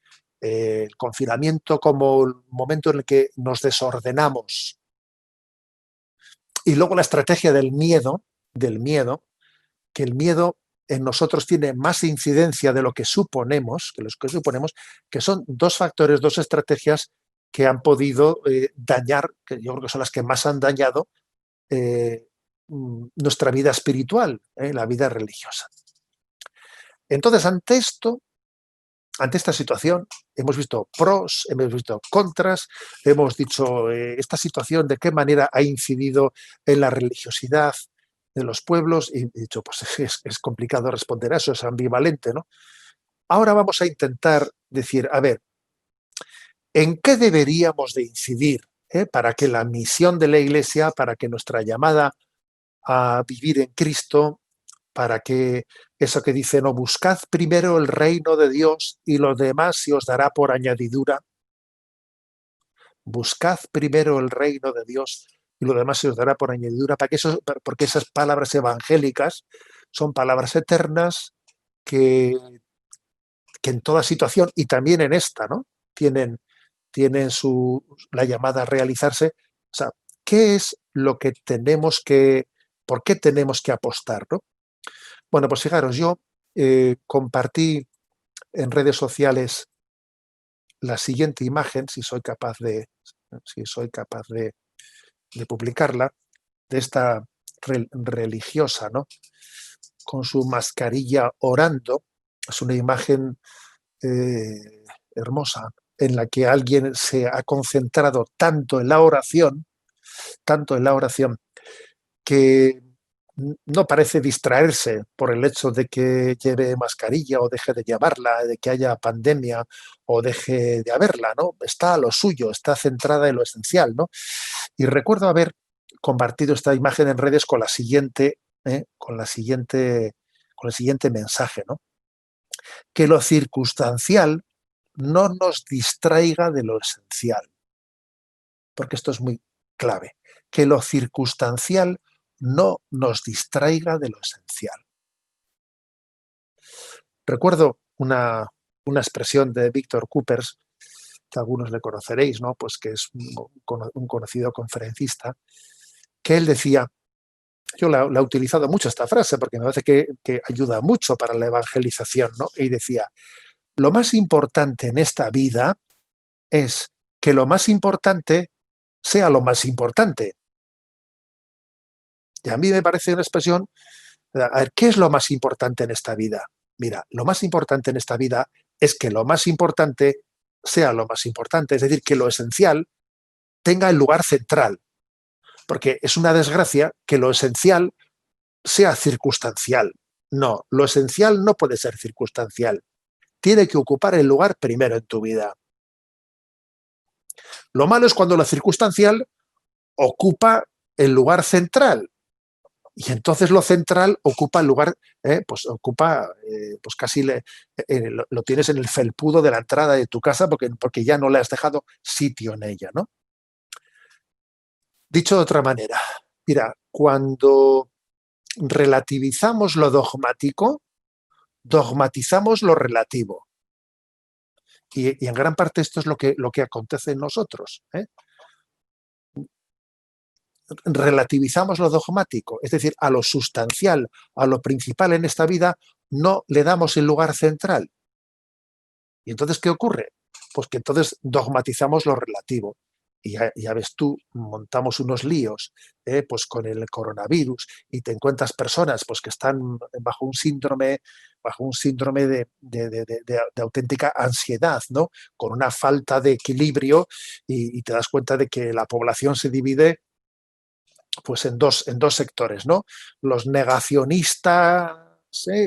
El confinamiento como el momento en el que nos desordenamos, y luego la estrategia del miedo, que el miedo en nosotros tiene más incidencia de lo que suponemos, que son dos factores, dos estrategias que han podido dañar, que yo creo que son las que más han dañado eh, nuestra vida espiritual, la vida religiosa. Entonces, ante esta situación, hemos visto pros, hemos visto contras, hemos dicho esta situación de qué manera ha incidido en la religiosidad de los pueblos, y he dicho, pues es complicado responder a eso, es ambivalente, ¿no? Ahora vamos a intentar decir, a ver, ¿en qué deberíamos de incidir para que la misión de la Iglesia, para que nuestra llamada a vivir en Cristo, para que eso que dice, no, buscad primero el reino de Dios y lo demás se os dará por añadidura? Buscad primero el reino de Dios y lo demás se os dará por añadidura, porque esas palabras evangélicas son palabras eternas que, que en toda situación y también en esta, ¿no?, tienen la llamada a realizarse. O sea, ¿qué es lo que por qué tenemos que apostar, ¿no? Bueno, pues fijaros, yo compartí en redes sociales la siguiente imagen, si soy capaz de publicarla, de esta religiosa, ¿no?, con su mascarilla orando. Es una imagen hermosa, en la que alguien se ha concentrado tanto en la oración, que no parece distraerse por el hecho de que lleve mascarilla o deje de llevarla, de que haya pandemia o deje de haberla, ¿no? Está a lo suyo, está centrada en lo esencial, ¿no? Y recuerdo haber compartido esta imagen en redes con el siguiente mensaje, ¿no? Que lo circunstancial no nos distraiga de lo esencial, porque esto es muy clave, que lo circunstancial no nos distraiga de lo esencial. Recuerdo una expresión de Víctor Coopers, que algunos le conoceréis, ¿no?, pues que es un conocido conferencista, que él decía, yo la he utilizado mucho esta frase porque me parece que ayuda mucho para la evangelización, ¿no? Y decía, lo más importante en esta vida es que lo más importante sea lo más importante. Y a mí me parece una expresión A ver, ¿qué es lo más importante en esta vida? Mira, lo más importante en esta vida es que lo más importante sea lo más importante, es decir, que lo esencial tenga el lugar central, porque es una desgracia que lo esencial sea circunstancial. No, lo esencial no puede ser circunstancial. Tiene que ocupar el lugar primero en tu vida. Lo malo es cuando lo circunstancial ocupa el lugar central. Y entonces lo central ocupa el lugar, pues ocupa, pues casi lo tienes en el felpudo de la entrada de tu casa porque ya no le has dejado sitio en ella, ¿no? Dicho de otra manera, mira, cuando relativizamos lo dogmático, dogmatizamos lo relativo. Y en gran parte esto es lo que acontece en nosotros, ¿eh? Relativizamos lo dogmático, es decir, a lo sustancial, a lo principal en esta vida, no le damos el lugar central. ¿Y entonces qué ocurre? Pues que entonces dogmatizamos lo relativo. Y ya ves tú, montamos unos líos, pues con el coronavirus y te encuentras personas pues, que están bajo un síndrome de auténtica ansiedad, ¿no? Con una falta de equilibrio y te das cuenta de que la población se divide pues en dos sectores, ¿no? Los negacionistas,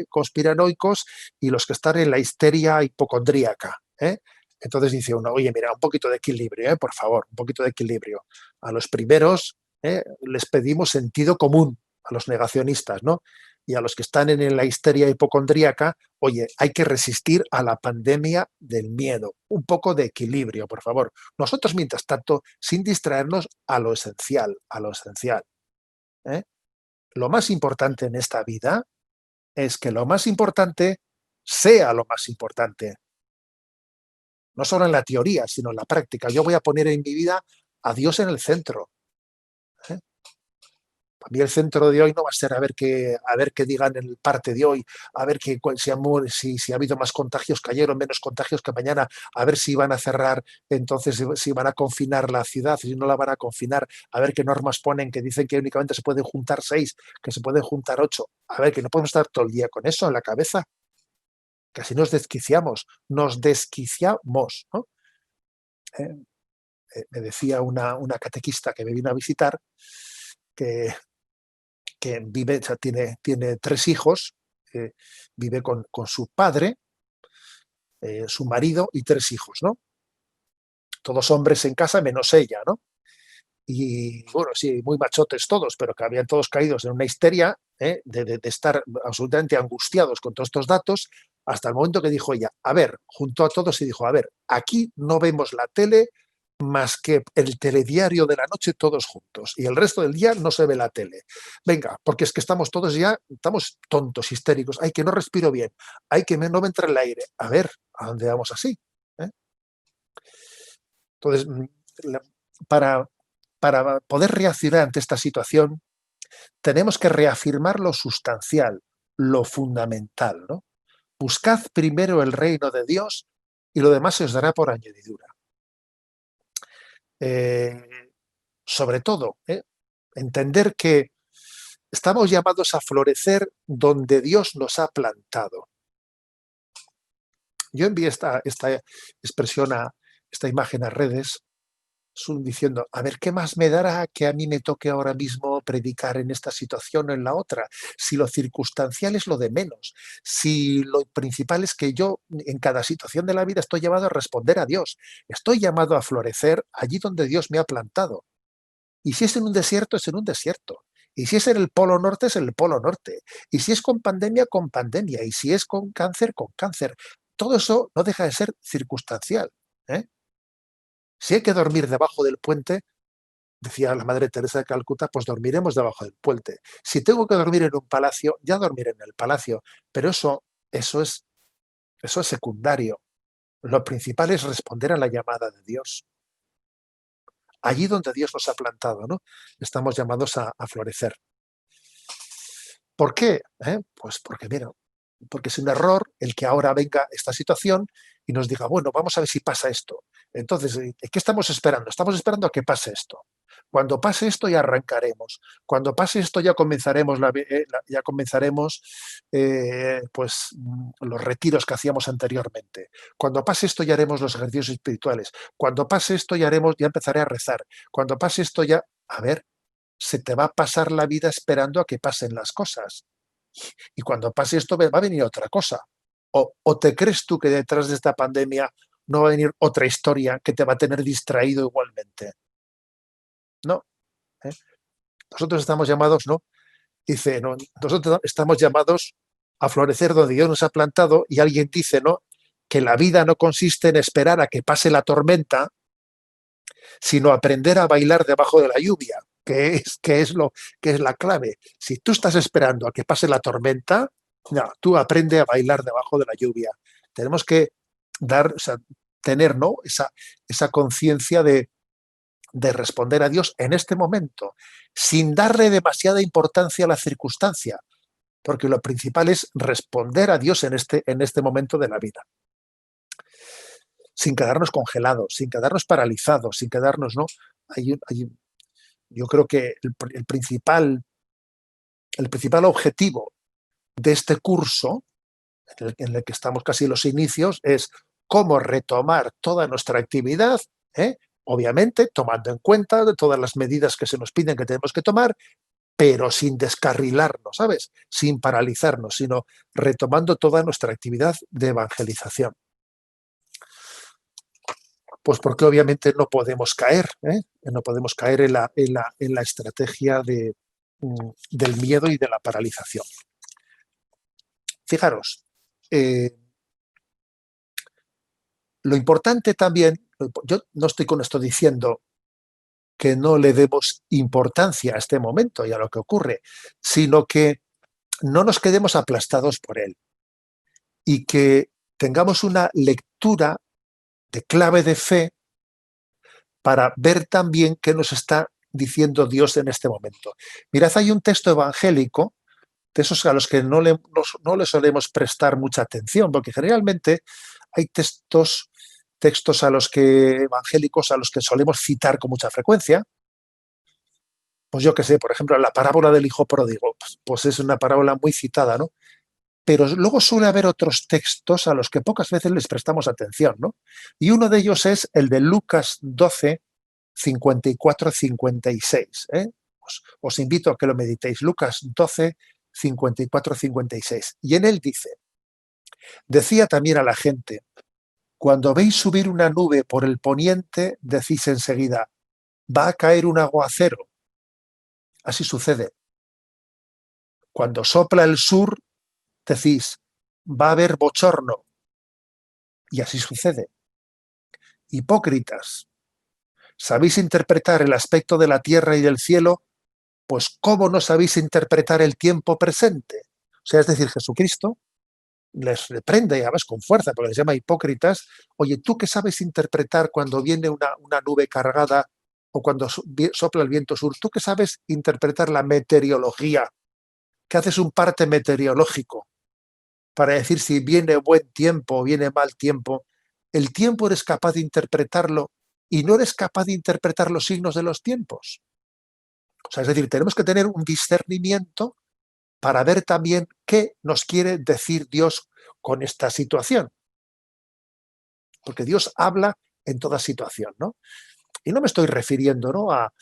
conspiranoicos, y los que están en la histeria hipocondríaca, ¿eh? Entonces dice uno, oye, mira, un poquito de equilibrio, por favor, un poquito de equilibrio. A los primeros les pedimos sentido común, a los negacionistas, ¿no? Y a los que están en la histeria hipocondríaca, oye, hay que resistir a la pandemia del miedo. Un poco de equilibrio, por favor. Nosotros, mientras tanto, sin distraernos a lo esencial, a lo esencial. ¿Eh? Lo más importante en esta vida es que lo más importante sea lo más importante. No solo en la teoría, sino en la práctica. Yo voy a poner en mi vida a Dios en el centro. ¿Eh? Para mí el centro de hoy no va a ser a ver qué digan en el parte de hoy, a ver si ha habido más contagios que ayer o menos contagios que mañana, a ver si van a cerrar, entonces si van a confinar la ciudad, si no la van a confinar, a ver qué normas ponen que dicen que únicamente se pueden juntar 6, que se pueden juntar 8. A ver, que no podemos estar todo el día con eso en la cabeza, que así nos desquiciamos, ¿no? Eh, Me decía una catequista que me vino a visitar que vive, o sea, tiene 3 hijos, vive con su padre, su marido y 3 hijos, ¿no? Todos hombres en casa menos ella, ¿no? Y bueno, sí, muy machotes todos, pero que habían todos caídos en una histeria, de estar absolutamente angustiados con todos estos datos, hasta el momento que dijo ella, a ver, juntó a todos y dijo, a ver, aquí no vemos la tele más que el telediario de la noche todos juntos y el resto del día no se ve la tele. Venga, porque es que estamos tontos, histéricos, ay, que no respiro bien, ay, que no me entra el aire. A ver, ¿a dónde vamos así? ¿Eh? Entonces, la- para, para poder reaccionar ante esta situación, tenemos que reafirmar lo sustancial, lo fundamental, ¿no? Buscad primero el reino de Dios y lo demás se os dará por añadidura. Eh, Sobre todo, entender que estamos llamados a florecer donde Dios nos ha plantado. Yo envié esta expresión, esta imagen a redes, diciendo, a ver, ¿qué más me dará que a mí me toque ahora mismo predicar en esta situación o en la otra? Si lo circunstancial es lo de menos, si lo principal es que yo en cada situación de la vida estoy llamado a responder a Dios, estoy llamado a florecer allí donde Dios me ha plantado. Y si es en un desierto, es en un desierto. Y si es en el polo norte, es en el polo norte. Y si es con pandemia, con pandemia. Y si es con cáncer, con cáncer. Todo eso no deja de ser circunstancial, ¿eh? Si hay que dormir debajo del puente, decía la Madre Teresa de Calcuta, pues dormiremos debajo del puente. Si tengo que dormir en un palacio, ya dormiré en el palacio. Pero eso es secundario. Lo principal es responder a la llamada de Dios. Allí donde Dios nos ha plantado, ¿no? Estamos llamados a florecer. ¿Por qué? Pues porque, mira, porque es un error el que ahora venga esta situación y nos diga, bueno, vamos a ver si pasa esto. Entonces, ¿qué estamos esperando? Estamos esperando a que pase esto. Cuando pase esto ya arrancaremos. Cuando pase esto ya comenzaremos, ya comenzaremos los retiros que hacíamos anteriormente. Cuando pase esto ya haremos los ejercicios espirituales. Cuando pase esto ya empezaré a rezar. Cuando pase esto ya, a ver, se te va a pasar la vida esperando a que pasen las cosas. Y cuando pase esto va a venir otra cosa. O te crees tú que detrás de esta pandemia no va a venir otra historia que te va a tener distraído igualmente. No. ¿eh? Nosotros estamos llamados, ¿no? Dice, no, nosotros estamos llamados a florecer donde Dios nos ha plantado, y alguien dice, ¿no? Que la vida no consiste en esperar a que pase la tormenta, sino aprender a bailar debajo de la lluvia, que es la clave. Si tú estás esperando a que pase la tormenta, no, tú aprende a bailar debajo de la lluvia. Tenemos que tener, ¿no? esa conciencia de responder a Dios en este momento, sin darle demasiada importancia a la circunstancia, porque lo principal es responder a Dios en este momento de la vida. Sin quedarnos congelados, sin quedarnos paralizados, sin quedarnos, ¿no? Yo creo que el principal objetivo de este curso, en el que estamos casi en los inicios, es cómo retomar toda nuestra actividad, obviamente tomando en cuenta de todas las medidas que se nos piden que tenemos que tomar, pero sin descarrilarnos, ¿sabes? Sin paralizarnos, sino retomando toda nuestra actividad de evangelización. Pues porque obviamente no podemos caer, no podemos caer en la estrategia del miedo y de la paralización. Fijaros, lo importante también, yo no estoy con esto diciendo que no le demos importancia a este momento y a lo que ocurre, sino que no nos quedemos aplastados por él y que tengamos una lectura de clave de fe para ver también qué nos está diciendo Dios en este momento. Mirad, hay un texto evangélico, de esos a los que no le solemos prestar mucha atención, porque generalmente hay textos evangélicos a los que solemos citar con mucha frecuencia. Pues yo qué sé, por ejemplo, la parábola del hijo pródigo, pues es una parábola muy citada, ¿no? Pero luego suele haber otros textos a los que pocas veces les prestamos atención, ¿no? Y uno de ellos es el de Lucas 12, 54-56. Os invito a que lo meditéis. Lucas 12, 54-56. Y en él dice, decía también a la gente, cuando veis subir una nube por el poniente, decís enseguida, va a caer un aguacero. Así sucede. Cuando sopla el sur, decís, va a haber bochorno. Y así sucede. Hipócritas, ¿sabéis interpretar el aspecto de la tierra y del cielo? Pues ¿cómo no sabéis interpretar el tiempo presente? O sea, es decir, Jesucristo les reprende, y además con fuerza, porque les llama hipócritas. Oye, ¿tú qué sabes interpretar cuando viene una nube cargada o cuando sopla el viento sur? ¿Tú qué sabes interpretar la meteorología? ¿Qué haces un parte meteorológico para decir si viene buen tiempo o viene mal tiempo? El tiempo eres capaz de interpretarlo y no eres capaz de interpretar los signos de los tiempos. O sea, es decir, tenemos que tener un discernimiento para ver también qué nos quiere decir Dios con esta situación. Porque Dios habla en toda situación, ¿no? Y no me estoy refiriendo, ¿no?, a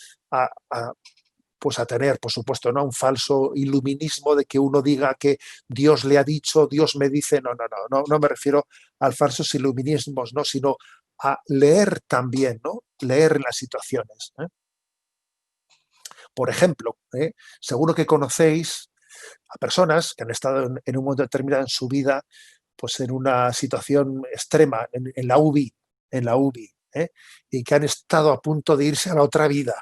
tener, por supuesto, ¿no?, un falso iluminismo de que uno diga que Dios le ha dicho, Dios me dice. No me refiero al falsos iluminismos, ¿no?, sino a leer también, ¿no?, leer las situaciones. Por ejemplo, seguro que conocéis a personas que han estado en un momento determinado en su vida, pues en una situación extrema, en la UBI, y que han estado a punto de irse a la otra vida.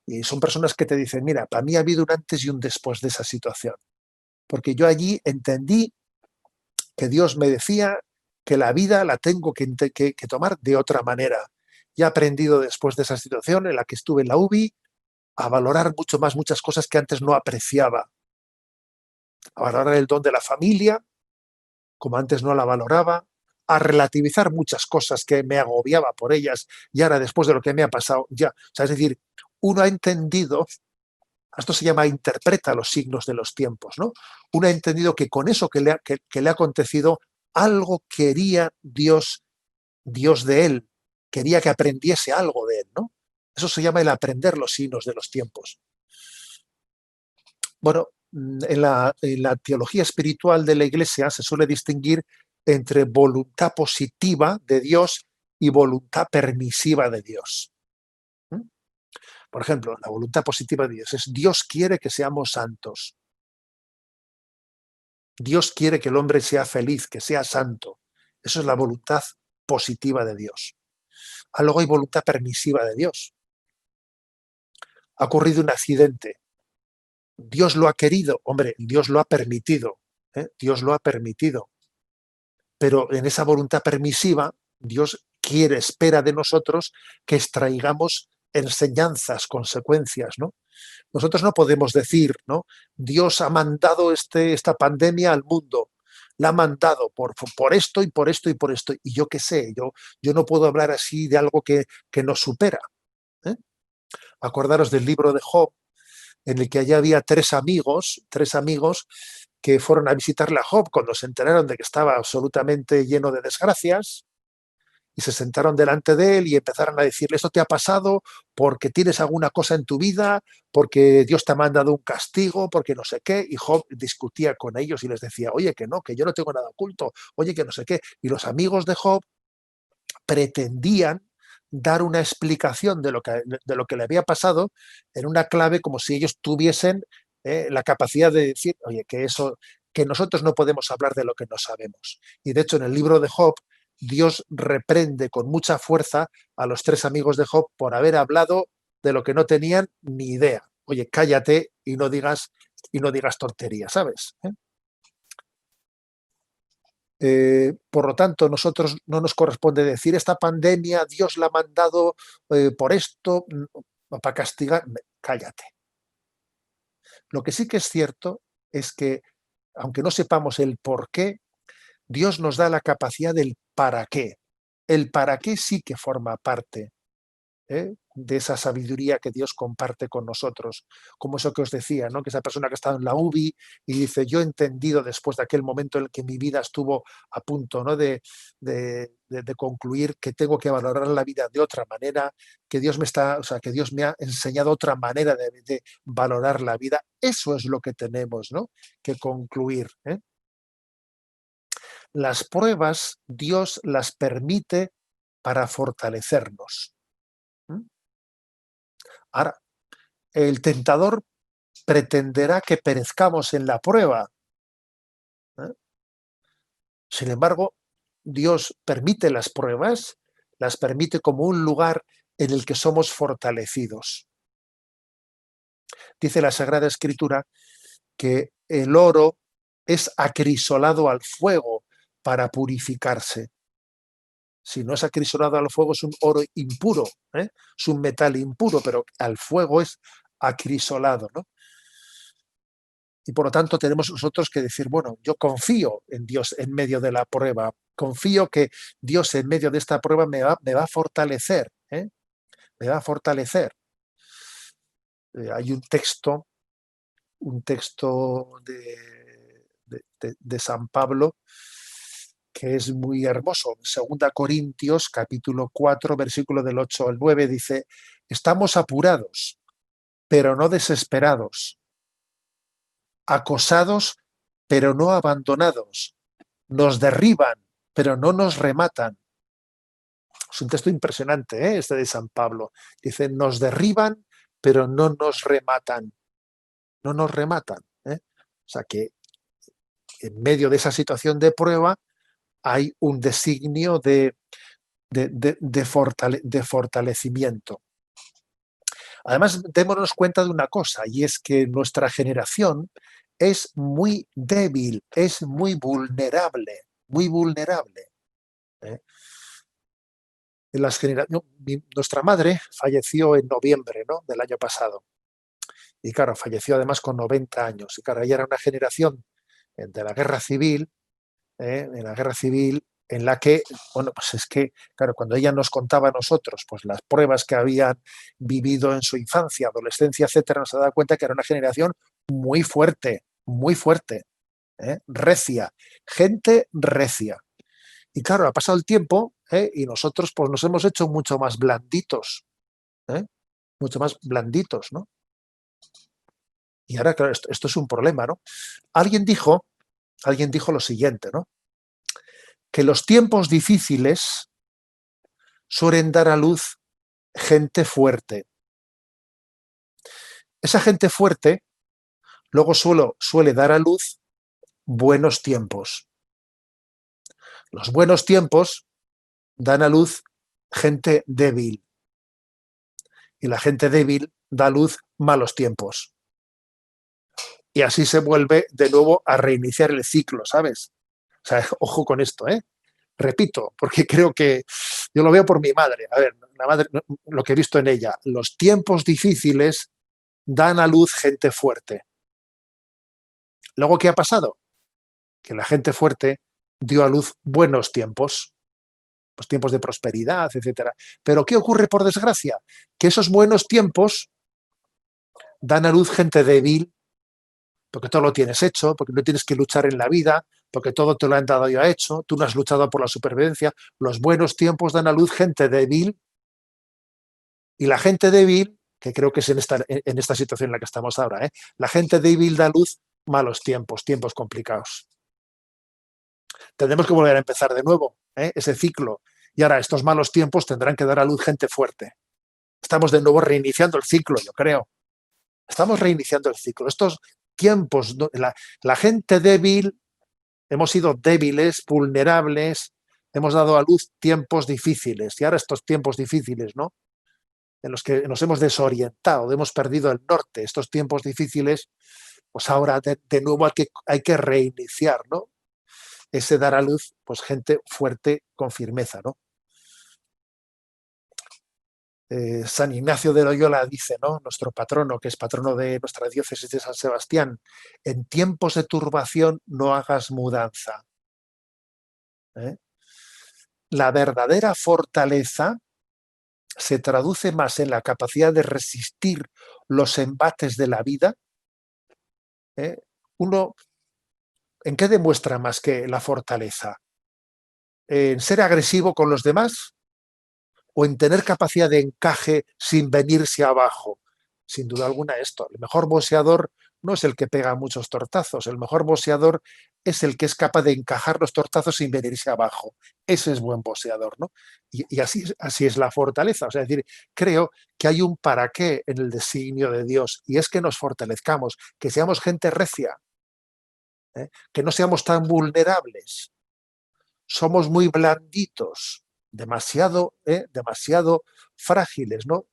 Y son personas que te dicen, mira, para mí ha habido un antes y un después de esa situación. Porque yo allí entendí que Dios me decía que la vida la tengo que tomar de otra manera. Y he aprendido después de esa situación en la que estuve en la UBI a valorar mucho más muchas cosas que antes no apreciaba. A valorar el don de la familia, como antes no la valoraba, a relativizar muchas cosas que me agobiaba por ellas y ahora después de lo que me ha pasado ya. O sea, es decir, uno ha entendido, esto se llama interpreta los signos de los tiempos, ¿no? Uno ha entendido que con eso que le ha acontecido, algo quería Dios de él, quería que aprendiese algo de él, ¿no? Eso se llama el aprender los signos de los tiempos. Bueno, en la teología espiritual de la Iglesia se suele distinguir entre voluntad positiva de Dios y voluntad permisiva de Dios. ¿Mm? Por ejemplo, la voluntad positiva de Dios es Dios quiere que seamos santos. Dios quiere que el hombre sea feliz, que sea santo. Eso es la voluntad positiva de Dios. Luego hay voluntad permisiva de Dios. Ha ocurrido un accidente. Dios lo ha querido, hombre, Dios lo ha permitido, ¿eh? Dios lo ha permitido. Pero en esa voluntad permisiva, Dios quiere, espera de nosotros que extraigamos enseñanzas, consecuencias, ¿no? Nosotros no podemos decir, ¿no? Dios ha mandado esta pandemia al mundo, la ha mandado por esto y por esto y por esto. Y yo qué sé, yo no puedo hablar así de algo que nos supera. ¿Eh? Acordaros del libro de Job, en el que allá había tres amigos que fueron a visitarle a Job cuando se enteraron de que estaba absolutamente lleno de desgracias, y se sentaron delante de él y empezaron a decirle, esto te ha pasado porque tienes alguna cosa en tu vida, porque Dios te ha mandado un castigo, porque no sé qué, y Job discutía con ellos y les decía, oye, que no, que yo no tengo nada oculto, oye, que no sé qué, y los amigos de Job pretendían dar una explicación de lo que le había pasado en una clave como si ellos tuviesen la capacidad de decir, oye, que nosotros no podemos hablar de lo que no sabemos. Y de hecho, en el libro de Job, Dios reprende con mucha fuerza a los tres amigos de Job por haber hablado de lo que no tenían ni idea. Oye, cállate y no digas tonterías, ¿sabes? Por lo tanto, nosotros no nos corresponde decir esta pandemia, Dios la ha mandado por esto, para castigar. Cállate. Lo que sí que es cierto es que, aunque no sepamos el por qué, Dios nos da la capacidad del para qué. El para qué sí que forma parte, de esa sabiduría que Dios comparte con nosotros. Como eso que os decía, ¿no? Que esa persona que ha estado en la UBI y dice, yo he entendido después de aquel momento en el que mi vida estuvo a punto, ¿no? de concluir que tengo que valorar la vida de otra manera, que Dios me ha enseñado otra manera de valorar la vida. Eso es lo que tenemos, ¿no? Que concluir, ¿eh? Las pruebas Dios las permite para fortalecernos. ¿Mm? Ahora, el tentador pretenderá que perezcamos en la prueba, ¿eh? Sin embargo, Dios permite las permite como un lugar en el que somos fortalecidos. Dice la Sagrada Escritura que el oro es acrisolado al fuego para purificarse. Si no es acrisolado al fuego, es un oro impuro, ¿eh? Es un metal impuro, pero al fuego es acrisolado, ¿no? Y por lo tanto tenemos nosotros que decir, bueno, yo confío en Dios en medio de la prueba, confío que Dios en medio de esta prueba me va a fortalecer, ¿eh? Me va a fortalecer. Hay un texto de San Pablo que es muy hermoso. Segunda Corintios, capítulo 4, versículo del 8 al 9, dice, estamos apurados, pero no desesperados, acosados, pero no abandonados, nos derriban, pero no nos rematan. Es un texto impresionante, este de San Pablo. Dice, nos derriban, pero no nos rematan. No nos rematan. O sea que en medio de esa situación de prueba hay un designio de fortalecimiento. Además, démonos cuenta de una cosa, y es que nuestra generación es muy débil, es muy vulnerable, muy vulnerable. ¿Eh? Nuestra madre falleció en noviembre, ¿no? del año pasado. Y claro, falleció además con 90 años. Y claro, ella era una generación de la guerra civil, en la guerra civil, en la que, bueno, pues es que, claro, cuando ella nos contaba a nosotros, pues las pruebas que habían vivido en su infancia, adolescencia, etcétera, nos ha dado cuenta que era una generación muy fuerte, ¿eh? Recia, gente recia. Y claro, ha pasado el tiempo, ¿eh? Y nosotros pues nos hemos hecho mucho más blanditos, ¿eh? Mucho más blanditos, ¿no? Y ahora, claro, esto es un problema, ¿no? Alguien dijo, alguien dijo lo siguiente, ¿no? Que los tiempos difíciles suelen dar a luz gente fuerte. Esa gente fuerte luego suele dar a luz buenos tiempos. Los buenos tiempos dan a luz gente débil y la gente débil da a luz malos tiempos. Y así se vuelve de nuevo a reiniciar el ciclo, ¿sabes? O sea, ojo con esto, ¿eh? Repito, porque creo que yo lo veo por mi madre. A ver, la madre, lo que he visto en ella, los tiempos difíciles dan a luz gente fuerte. Luego, ¿qué ha pasado? Que la gente fuerte dio a luz buenos tiempos, pues tiempos de prosperidad, etcétera. Pero ¿qué ocurre por desgracia? Que esos buenos tiempos dan a luz gente débil, porque todo lo tienes hecho, porque no tienes que luchar en la vida, porque todo te lo han dado ya hecho, tú no has luchado por la supervivencia. Los buenos tiempos dan a luz gente débil y la gente débil, que creo que es en esta situación en la que estamos ahora, ¿eh? La gente débil da a luz malos tiempos, tiempos complicados. Tendremos que volver a empezar de nuevo, ¿eh? Ese ciclo. Y ahora estos malos tiempos tendrán que dar a luz gente fuerte. Estamos de nuevo reiniciando el ciclo, yo creo. Estamos reiniciando el ciclo. Estos tiempos, la gente débil, hemos sido débiles, vulnerables, hemos dado a luz tiempos difíciles. Y ahora estos tiempos difíciles, ¿no? En los que nos hemos desorientado, hemos perdido el norte, estos tiempos difíciles, pues ahora de nuevo hay que reiniciar, ¿no? Ese dar a luz, pues gente fuerte con firmeza, ¿no? San Ignacio de Loyola dice, ¿no? Nuestro patrono, que es patrono de nuestra diócesis de San Sebastián, en tiempos de turbación no hagas mudanza, ¿eh? La verdadera fortaleza se traduce más en la capacidad de resistir los embates de la vida, ¿eh? Uno, ¿en qué demuestra más que la fortaleza? ¿En ser agresivo con los demás o en tener capacidad de encaje sin venirse abajo? Sin duda alguna esto. El mejor boxeador no es el que pega muchos tortazos, el mejor boxeador es el que es capaz de encajar los tortazos sin venirse abajo. Ese es buen boxeador, ¿no? Y así es la fortaleza. O sea, es decir, creo que hay un para qué en el designio de Dios y es que nos fortalezcamos, que seamos gente recia, ¿eh? Que no seamos tan vulnerables. Somos muy blanditos, demasiado frágiles, ¿no?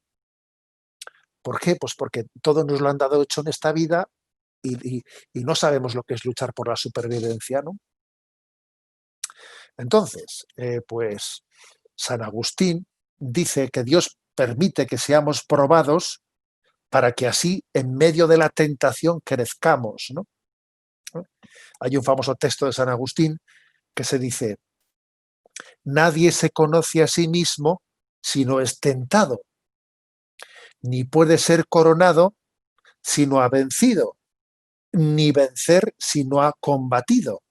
¿Por qué? Pues porque todo nos lo han dado hecho en esta vida y no sabemos lo que es luchar por la supervivencia, ¿no? Entonces, pues San Agustín dice que Dios permite que seamos probados para que así, en medio de la tentación, crezcamos, ¿no? Hay un famoso texto de San Agustín que se dice: nadie se conoce a sí mismo si no es tentado, ni puede ser coronado si no ha vencido, ni vencer si no ha combatido.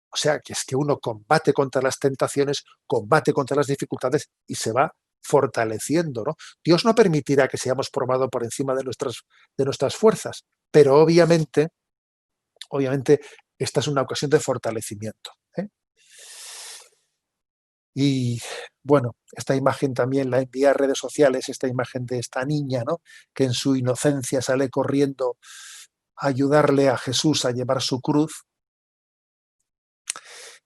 O sea, que es que uno combate contra las tentaciones, combate contra las dificultades y se va fortaleciendo, ¿no? Dios no permitirá que seamos probados por encima de nuestras fuerzas, pero obviamente, esta es una ocasión de fortalecimiento, ¿eh? Y bueno, esta imagen también la envié a redes sociales, esta imagen de esta niña, ¿no? Que en su inocencia sale corriendo a ayudarle a Jesús a llevar su cruz.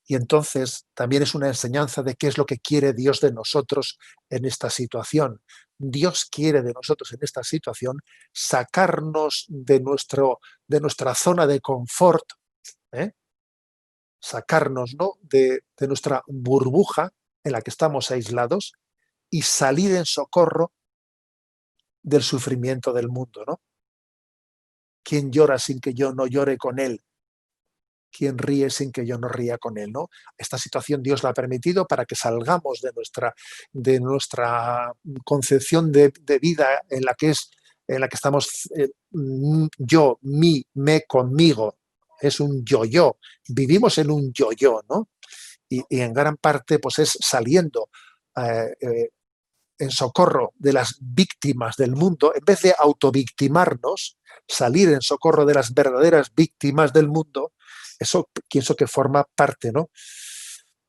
Y entonces también es una enseñanza de qué es lo que quiere Dios de nosotros en esta situación. Dios quiere de nosotros en esta situación sacarnos de nuestra zona de confort, ¿eh? Sacarnos, ¿no? de nuestra burbuja en la que estamos aislados y salir en socorro del sufrimiento del mundo, ¿no? ¿Quién llora sin que yo no llore con él? quien ríe sin que yo no ría con él, ¿no? Esta situación Dios la ha permitido para que salgamos de nuestra concepción de vida en la que estamos yo, mí, me, conmigo. Es un yo-yo. Vivimos en un yo-yo, ¿no? Y en gran parte pues es saliendo eh, eh, en socorro de las víctimas del mundo, en vez de autovictimarnos, salir en socorro de las verdaderas víctimas del mundo. Eso pienso que forma parte, ¿no?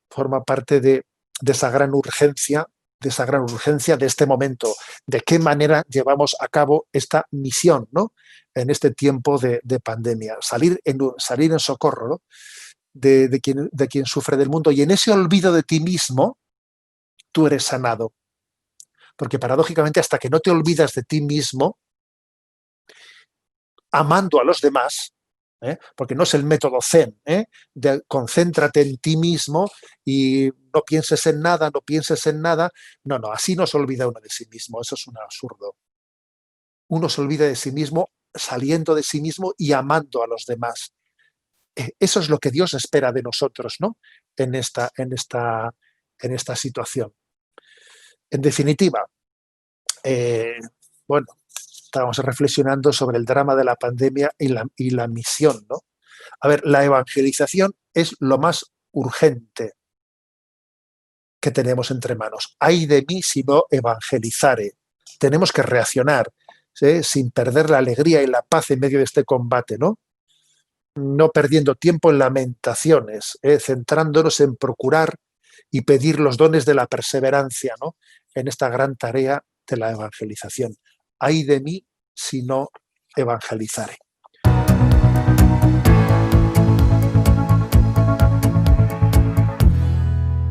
Forma parte de esa gran urgencia, de este momento, de qué manera llevamos a cabo esta misión, ¿no? En este tiempo de pandemia, salir en socorro, ¿no? De quien sufre del mundo. Y en ese olvido de ti mismo, tú eres sanado. Porque paradójicamente, hasta que no te olvidas de ti mismo, amando a los demás, porque no es el método Zen, de concéntrate en ti mismo y no pienses en nada, no pienses en nada. No, no, así no se olvida uno de sí mismo, eso es un absurdo. Uno se olvida de sí mismo saliendo de sí mismo y amando a los demás. Eso es lo que Dios espera de nosotros, ¿no? En esta situación. En definitiva, bueno, estábamos reflexionando sobre el drama de la pandemia y la misión, ¿no? A ver, la evangelización es lo más urgente que tenemos entre manos. Ay de mí si no evangelizare. Tenemos que reaccionar, ¿sí? Sin perder la alegría y la paz en medio de este combate, ¿no? No perdiendo tiempo en lamentaciones, centrándonos en procurar y pedir los dones de la perseverancia, ¿no? En esta gran tarea de la evangelización. Ay de mí si no evangelizare.